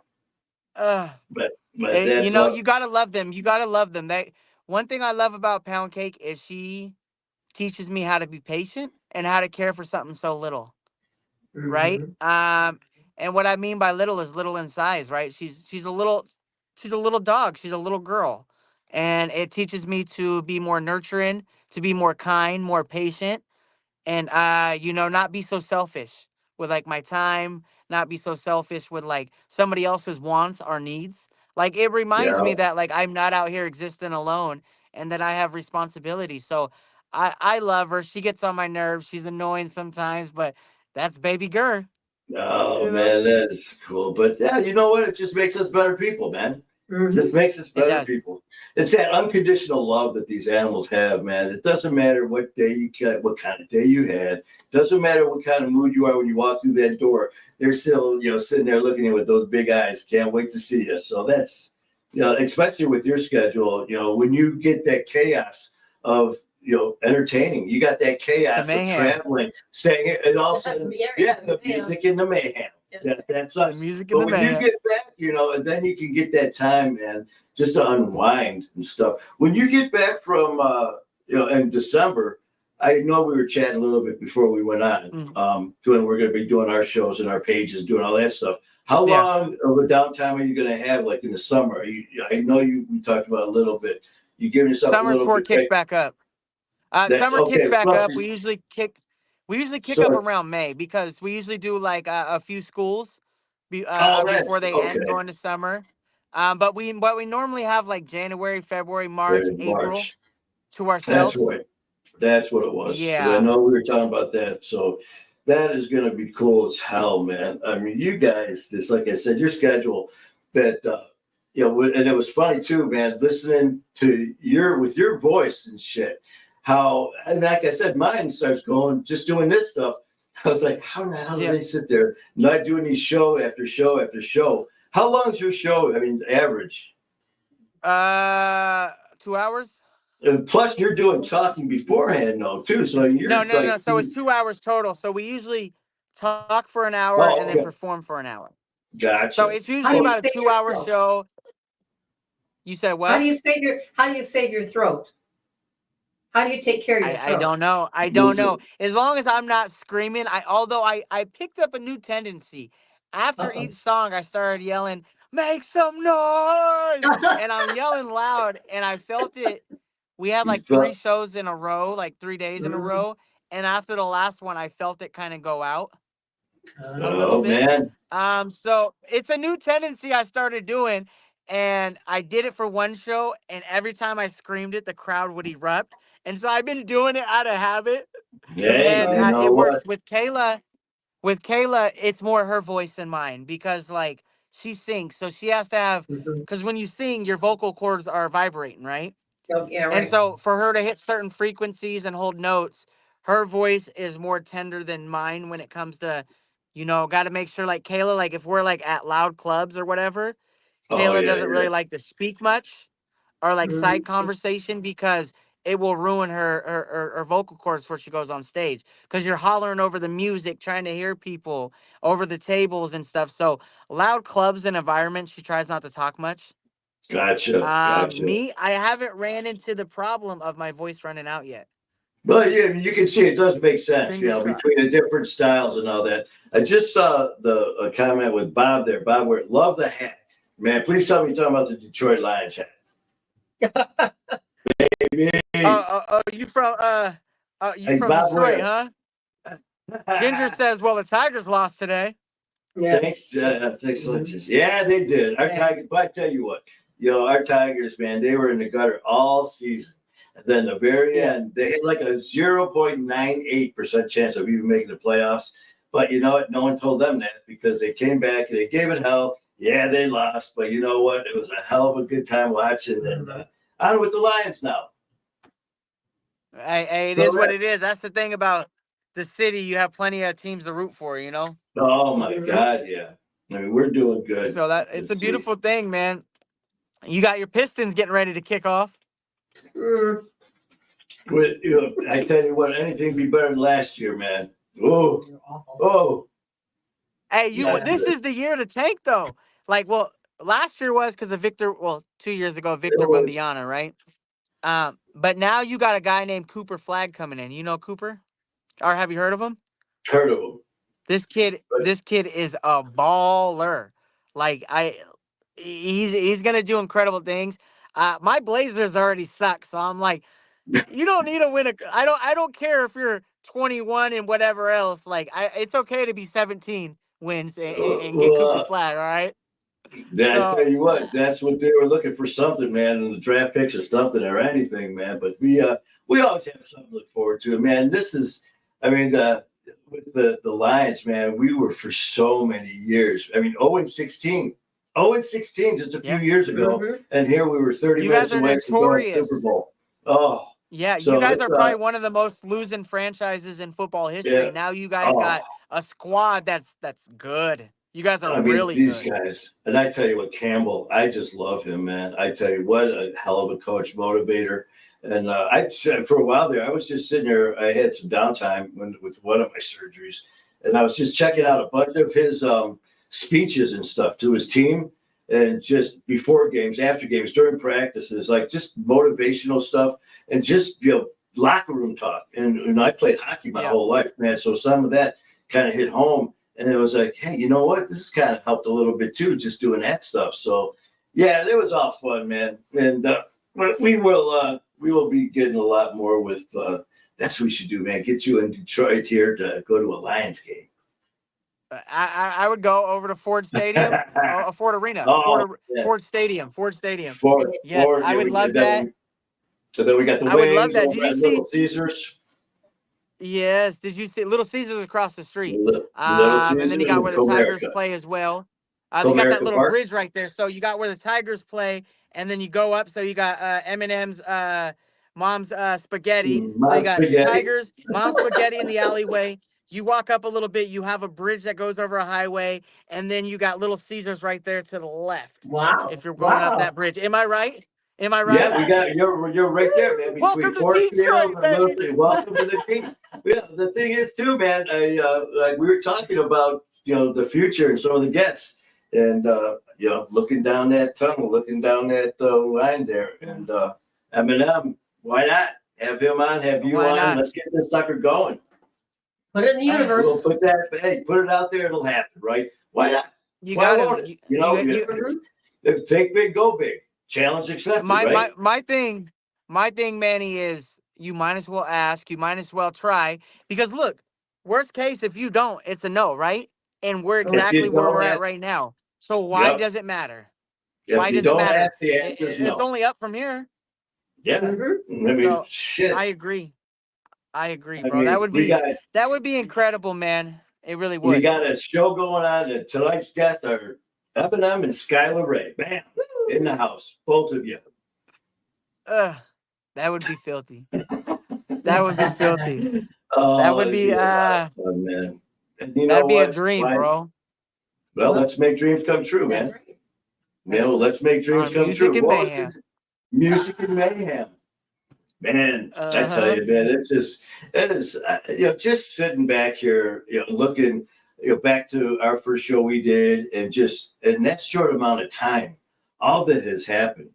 Uh, But you that's know, all. you gotta love them. You gotta love them. They one thing I love about Pound Cake is she teaches me how to be patient and how to care for something so little, right? Mhm. And what I mean by little is little in size, right? She's a little dog. She's a little girl, and it teaches me to be more nurturing, to be more kind, more patient, and you know, not be so selfish with like my time, not be so selfish with like somebody else's wants or needs. Like it reminds Yeah. me that like I'm not out here existing alone and that I have responsibility. So I love her. She gets on my nerves. She's annoying sometimes, but that's baby girl, Oh you know. man, that is cool. But yeah, you know what? It just makes us better people, man. It just Mhm. makes us It better does. people. It's that unconditional love that these animals have, man. It doesn't matter what day you got, what kind of day you had. Doesn't matter what kind of mood you are when you walk through that door. They're still, you know, sitting there looking at you with those big eyes. Can't wait to see you. So that's, you know, especially with your schedule, you know, when you get that chaos of, you know, entertaining, you got that The chaos of mayhem, traveling, staying here, and all of a sudden, yeah, the Yeah. music and the mayhem. That's the us. music and But the when you mayhem. get back, you know, and then you can get that time, man, just to unwind and stuff. When you get back from, you know, in December, I know we were chatting a little bit before we went on. Mhm. When we're going to be doing our shows and our pages, doing all that stuff. How Yeah, long of a downtime are you going to have, like in the summer? I know we talked about a little bit. You giving yourself a summer little tour bit kicks break. back up. That's Summer kicks okay. back Well, up. We usually kick up so around May because we usually do like a few schools all that. before they end Okay. going to summer. But we normally have like January, February, March, Very April March. to That's ourselves. right. That's what it was. Because I Yeah. know we were talking about that. So that is going to be cool as hell, man. I mean, you guys, just like I said, your schedule that, you know, and it was funny too, man, listening to with your voice and shit. How, and like I said, mine starts going, just doing this stuff. I was like, how in the hell do Yeah. they sit there not doing these show after show after show? How long's your show? I mean, average. 2 hours? And plus, you're doing talking beforehand, though, too. So No, you're no, no. like, So it's 2 hours total. So we usually talk for an hour oh, and then okay, perform for an hour. So gotcha. it's How usually do you So, about a save 2 hour yourself? show. You said How do what? you save your throat? How do you take care of your I throat? don't know. I don't know. listen, As long as I'm not screaming, although I picked up a new tendency. After Uh-oh. each song, I started yelling, "Make some noise!" And I'm yelling loud, and I felt it. We had you like three felt, shows in a row, like 3 days in a Mhm. row, and after the last one, I felt it kind of go out a little oh, bit. man, So it's a new tendency I started doing, and I did it for one show, and every time I screamed it, the crowd would erupt. And so I've been doing it out of habit, hey, and you Uh-oh. know it what? works with Kayla. With Kayla, it's more her voice than mine because like she sings, so she has to have. Mhm. Because when you sing, your vocal cords are vibrating, right? Oh, yeah, And right. so for her to hit certain frequencies and hold notes, her voice is more tender than mine when it comes to, got to make sure like Kayla, like if we're like at loud clubs or whatever, Oh, Kayla yeah, doesn't really like to speak much or like side Mhm. conversation because it will ruin her vocal cords before she goes on stage because you're hollering over the music, trying to hear people over the tables and stuff. So loud clubs and environments, she tries not to talk much. gotcha. I haven't ran into the problem of my voice running out yet. But yeah, you can see it does make sense, you Fingers know, crossed. between the different styles and all that. I just saw the a comment with Bob there. Bob, where love the hat, man. Please tell me you're talking about the Detroit Lions hat. Hey, You hey, from Bob, Detroit, where? huh? Ginger says, "Well, the Tigers lost today." Yeah. Thanks, Mhm. Alexis. Yeah, they did. Our Yeah. Tigers, but I tell you what, you know, our Tigers, man, they were in the gutter all season. And then the very end, they had like a 0.98% chance of even making the playoffs. But you know what? No one told them that because they came back and they gave it hell. Yeah, they lost, but you know what? It was a hell of a good time watching. And on with the Lions now. Hey, it is what it is. That's the thing about the city. You have plenty of teams to root for, you know? Oh, my God, yeah. I mean, we're doing good. So it's a beautiful thing, man. You got your Pistons getting ready to kick off. I tell you what, anything be better than last year, man. Oh. Hey, this is the year to tank, though. Like, well, last year was because of Victor. Well, 2 years ago, Victor Wembanyama, right? But now you got a guy named Cooper Flagg coming in. You know Cooper? Or have you heard of him? Heard of him. This kid is a baller. Like he's gonna do incredible things. My Blazers already suck, so I'm like, you don't need to win I don't care if you're 21 and whatever else. Like it's okay to be 17 wins and get Cooper Flagg. All right. I tell you what, that's what they were looking for, something, man, in the draft picks or something or anything, man. But we always have something to look forward to, man. This is, I mean, with the Lions, man, we were for so many years. I mean, 0-16 just a few years ago, and here we were 30 minutes away from going to the Super Bowl. Oh. Yeah, you guys are probably one of the most losing franchises in football history. Yeah. Now you guys got a squad that's good. You guys are really these good. Guys, and I tell you what, Campbell, I just love him, man. I tell you what, a hell of a coach, motivator. And for a while there, I was just sitting there. I had some downtime with one of my surgeries, and I was just checking out a bunch of his speeches and stuff to his team, and just before games, after games, during practices, like just motivational stuff, and just locker room talk. And I played hockey my whole life, man. So some of that kind of hit home. And it was like, hey, you know what? This has kind of helped a little bit too, just doing that stuff. So, yeah, it was all fun, man. And we will be getting a lot more with. That's what we should do, man. Get you in Detroit here to go to a Lions game. I would go over to Ford Stadium, Ford Arena, Ford Stadium. Yes, I would love that. So then we got the wings. I would love that. Did you see Little Caesars? Yes. Did you see Little Caesars across the street? Little and then you got where the Tigers play as well. You got that little bridge right there. So you got where the Tigers play, and then you go up. So you got Eminem's mom's spaghetti. So you got Tigers, mom's spaghetti in the alleyway. You walk up a little bit, you have a bridge that goes over a highway, and then you got Little Caesars right there to the left. Wow. If you're going up that bridge. Am I right? Yeah, we got you're right there, man. Welcome to Detroit, baby. Welcome to the team. Yeah, the thing is too, man, like we were talking about, the future and some of the guests, and looking down that tunnel, looking down that line there, and Eminem, why not have him on, have you on? Not? Let's get this sucker going. Put it in the universe. We'll put it out there, it'll happen, right? Why not? Why won't it? Think big, go big. Challenge accepted. My thing, Manny, is you might as well ask, you might as well try, because look, worst case, if you don't, it's a no, right? And we're exactly where we're at right now. So why does it matter? Why does it matter? It's only up from here. Yeah. Mm-hmm. I mean, shit. I agree, bro. That would be incredible, man. It really would. We got a show going on, and tonight's guests are Eminem and Skylar Ray. Bam. In the house, both of you. That would be filthy. That would be filthy. Oh, that would be man. That'd be a dream, bro. Well, let's make dreams come true, man. Let's make dreams come true. Music and mayhem. Man, I tell you, man, it is just sitting back here, looking, back to our first show we did, and in that short amount of time, all that has happened,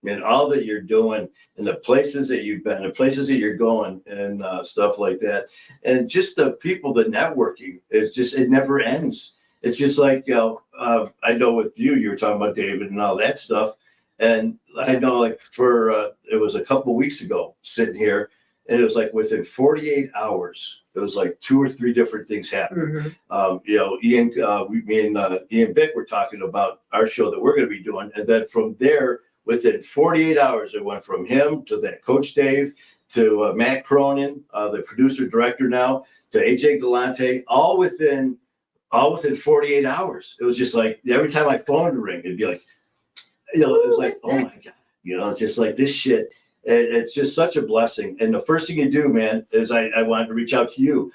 and all that you're doing, and the places that you've been, the places that you're going, and stuff like that, and just the people, the networking, it never ends. It's just like, I know with you were talking about David and all that stuff, and I know, like, it was a couple of weeks ago, sitting here, and it was like within 48 hours, it was like 2 or 3 different things happened. Mm-hmm. Me and Ian Bick were talking about our show that we're going to be doing. And then from there, within 48 hours, it went from him to that Coach Dave to Matt Cronin, the producer director now, to AJ Galante, all within 48 hours. It was just like every time my phone would ring, it'd be like, it was like, oh my God, it's just like this shit. It's just such a blessing. And the first thing you do, man, is I wanted to reach out to you.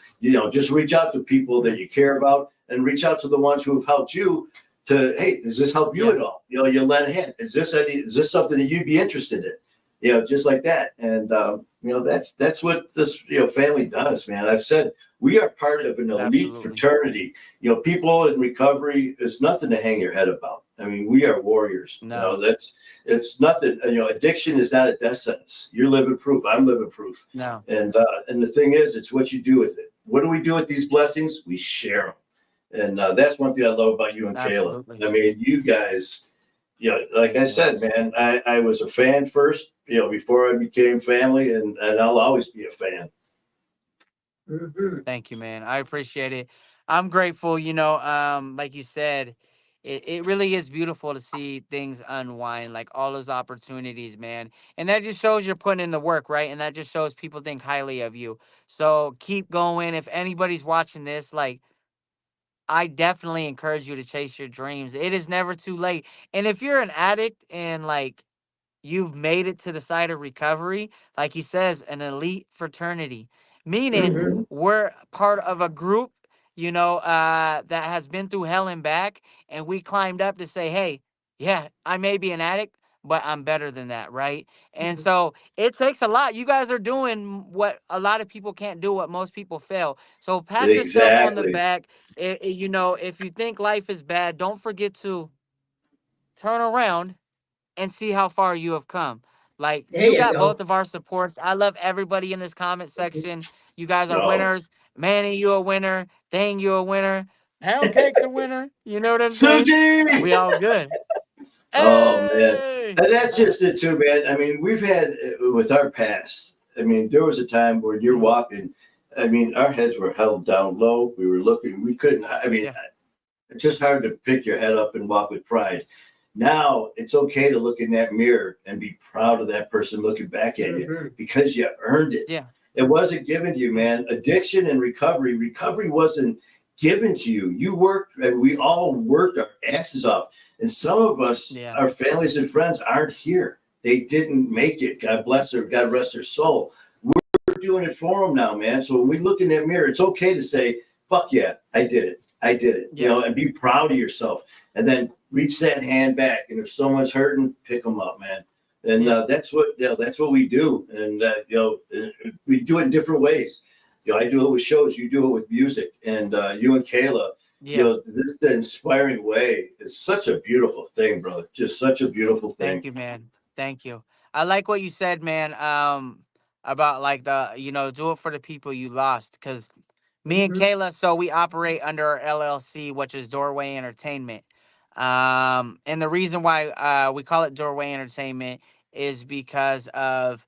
Just reach out to people that you care about and reach out to the ones who have helped you to, hey, does this help you at all? You lend a hand. Is this something that you'd be interested in? Just like that. And, that's what this, family does, man. I've said we are part of an elite Absolutely. fraternity. People in recovery is nothing to hang your head about. I mean, we are warriors. No. It's nothing. Addiction is not a death sentence. You're living proof. I'm living proof. No. And the thing is, it's what you do with it. What do we do with these blessings? We share them. And that's one thing I love about you and Absolutely. Kayla. I mean, you guys, like I said, man, I was a fan first, before I became family, and I'll always be a fan. Mm-hmm. Thank you, man. I appreciate it. I'm grateful, like you said, it really is beautiful to see things unwind, like all those opportunities, man. And that just shows you're putting in the work, right? And that just shows people think highly of you. So keep going. If anybody's watching this, like, I definitely encourage you to chase your dreams. It is never too late. And if you're an addict and like you've made it to the side of recovery, like he says, an elite fraternity, meaning Mm-hmm. we're part of a group, that has been through hell and back. And we climbed up to say, hey, yeah, I may be an addict, but I'm better than that, right? And so it takes a lot. You guys are doing what a lot of people can't do, what most people fail. So pat yourself on the Exactly. back. If you think life is bad, don't forget to turn around and see how far you have come. Like, There you you got go. both of our supports. I love everybody in this comment section. You guys are No. winners. Manny, you a winner. Dang, you a winner. Pound Cake's a winner. You know what I'm saying? Susie! We all good. Oh, man. Hey! And that's just it, too, man. I mean, we've had, with our past, I mean, there was a time where you're walking, I mean, our heads were held down low. We were looking, we couldn't, I mean, Yeah. it's just hard to pick your head up and walk with pride. Now it's okay to look in that mirror and be proud of that person looking back at you because you earned it. Yeah. It wasn't given to you, man. Addiction and recovery wasn't given to you. You worked, and we all worked our asses off. And some of us, Yeah. our families and friends aren't here. They didn't make it. God bless her. God rest their soul. We're doing it for them now, man. So when we look in that mirror, it's okay to say, fuck yeah, I did it. I did it. Yeah. And be proud of yourself. And then reach that hand back. And if someone's hurting, pick them up, man. And that's what we do. And we do it in different ways. I do it with shows. You do it with music. And you and Kayla, this inspiring way is such a beautiful thing, brother. Just such a beautiful thing. Thank you, man. Thank you. I like what you said, man. About like do it for the people you lost. Because me and Kayla, so we operate under our LLC, which is Doorway Entertainment. And the reason why we call it Doorway Entertainment is because of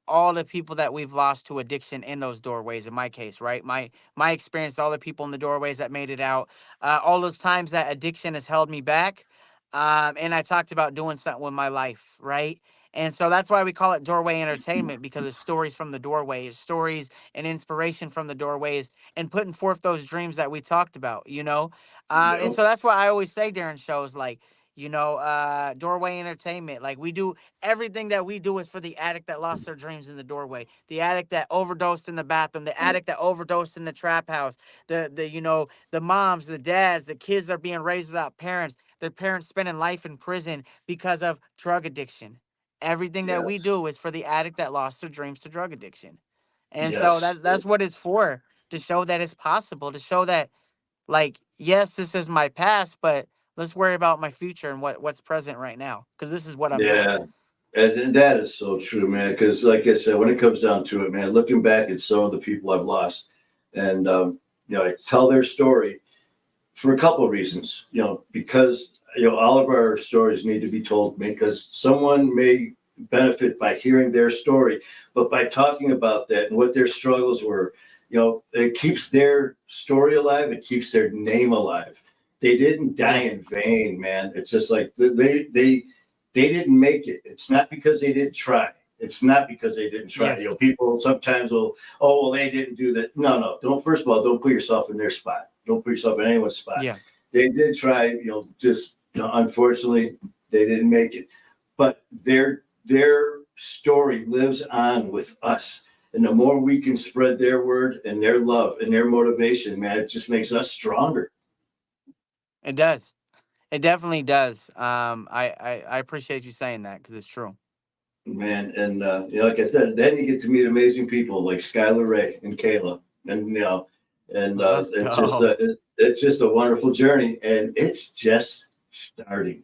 all the people that we've lost to addiction in those doorways. In my case, right, my experience, all the people in the doorways that made it out, all those times that addiction has held me back. And I talked about doing something with my life, right? And so that's why we call it Doorway Entertainment, because it's stories from the doorway, it's stories and inspiration from the doorways, and putting forth those dreams that we talked about, And so that's why I always say during shows, like, Doorway Entertainment, like, we do everything that we do is for the addict that lost their dreams in the doorway, the addict that overdosed in the bathroom, the addict that overdosed in the trap house, the moms, the dads, the kids that are being raised without parents, their parents spending life in prison because of drug addiction. Everything that we do is for the addict that lost their dreams to drug addiction. And so Yes. that's what it's for, to show that it's possible, to show that, like, yes, this is my past, but let's worry about my future and what's present right now, because this is what I'm doing. Yeah. And that is so true, man. Because like I said, when it comes down to it, man, looking back at some of the people I've lost, and I tell their story for a couple of reasons. Because all of our stories need to be told, because someone may benefit by hearing their story, but by talking about that and what their struggles were, it keeps their story alive. It keeps their name alive. They didn't die in vain, man. It's just like they they didn't make it. It's not because they didn't try. It's not because they didn't try. Yes. You know, people sometimes will, oh, well, they didn't do that. No. Don't, first of all, don't put yourself in their spot. Don't put yourself in anyone's spot. Yeah. They did try, just, unfortunately, they didn't make it. But their story lives on with us. And the more we can spread their word and their love and their motivation, man, it just makes us stronger. It does. It definitely does. I appreciate you saying that because it's true. Man, and like I said, then you get to meet amazing people like Skylar Ray and Kayla, and Let's it's just a wonderful journey, and it's just starting.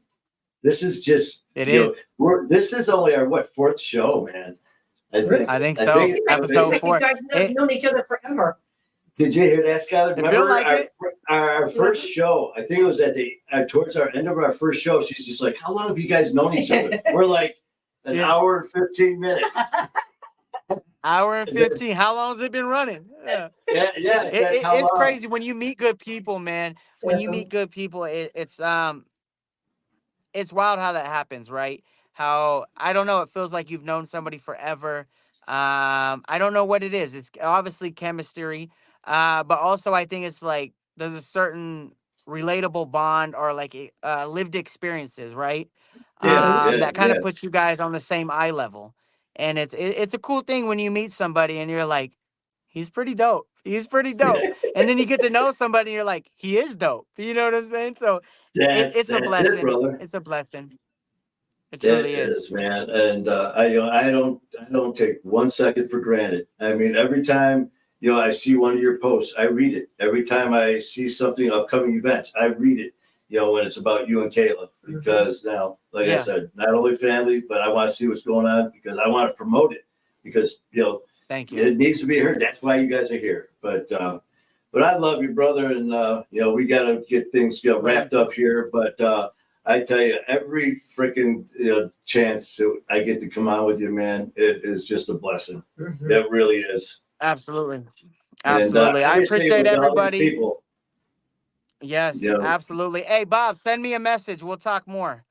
This is just this is only our fourth show, man. I think so. Episode like 4. you guys have known each other forever. Did you hear that, Skylar? I feel like our first show, I think it was at the towards our end of our first show, she's just like, how long have you guys known each other? We're like an hour and 15 minutes. Hour and 15. How long has it been running? Yeah. It's crazy when you meet good people, man. When you meet good people, it's wild how that happens, right? How, I don't know, it feels like you've known somebody forever. I don't know what it is. It's obviously chemistry, but also I think it's like there's a certain relatable bond or like lived experiences, right? That kind of puts you guys on the same eye level. And it's a cool thing when you meet somebody and you're like, he's pretty dope. He's pretty dope. And then you get to know somebody and you're like, he is dope. You know what I'm saying? So it's a blessing. Brother. It's a blessing. It It truly is, man. And I don't take 1 second for granted. I mean, every time I see one of your posts, I read it. Every time I see something, upcoming events, I read it. When it's about you and Kayla, because now, like I said, not only family, but I want to see what's going on because I want to promote it because thank you. It needs to be heard. That's why you guys are here. But I love you, brother, and we got to get things wrapped up here. But I tell you, every freaking chance I get to come on with you, man, it is just a blessing. It really is. Absolutely. And, I appreciate everybody. People. Yes, absolutely. Hey, Bob, send me a message. We'll talk more.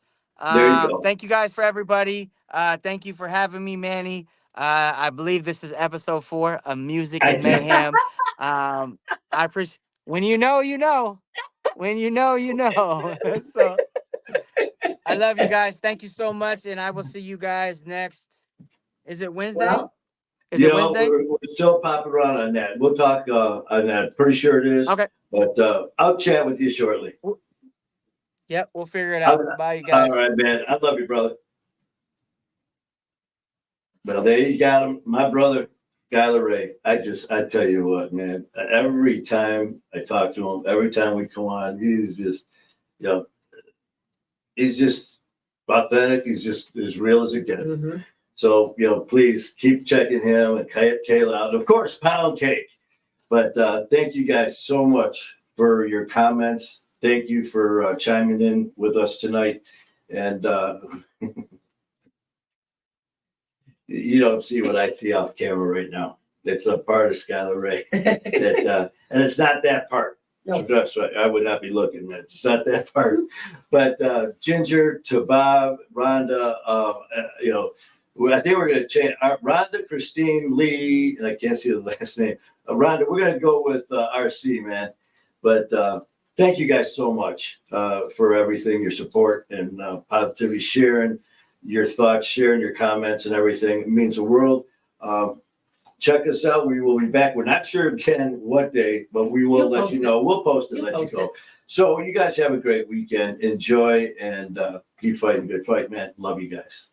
There you go. Thank you guys for everybody. Thank you for having me, Manny. I believe this is episode 4 of Music and Mayhem. I appreciate when you know, you know. When you know, you know. So I love you guys. Thank you so much. And I will see you guys next. Is it Wednesday? Well, Is it Wednesday? We're still popping around on that. We'll talk on that. Pretty sure it is. Okay. But I'll chat with you shortly. Yep, we'll figure it out. Bye, you guys. All right, man. I love you, brother. Well, there you got him. My brother, Skylar Ray. I tell you what, man. Every time I talk to him, every time we come on, he's just, he's just authentic. He's just as real as it gets. So, please keep checking him and Kayla out. And of course, Pound Cake. But thank you guys so much for your comments. Thank you for chiming in with us tonight. And you don't see what I see off camera right now. It's a part of Skylar Ray. And it's not that part. No. That's right. I would not be looking, man. It's not that part. But Ginger to Bob, Rhonda, I think we're going to change Rhonda, Christine, Lee, and I can't see the last name. Rhonda, we're going to go with RC, man. But thank you guys so much for everything, your support and positivity, sharing your thoughts, sharing your comments and everything. It means the world. Check us out. We will be back. We're not sure again what day, but we will let you know. We'll post it, let you go. So you guys have a great weekend. Enjoy and keep fighting. Good fight, man. Love you guys.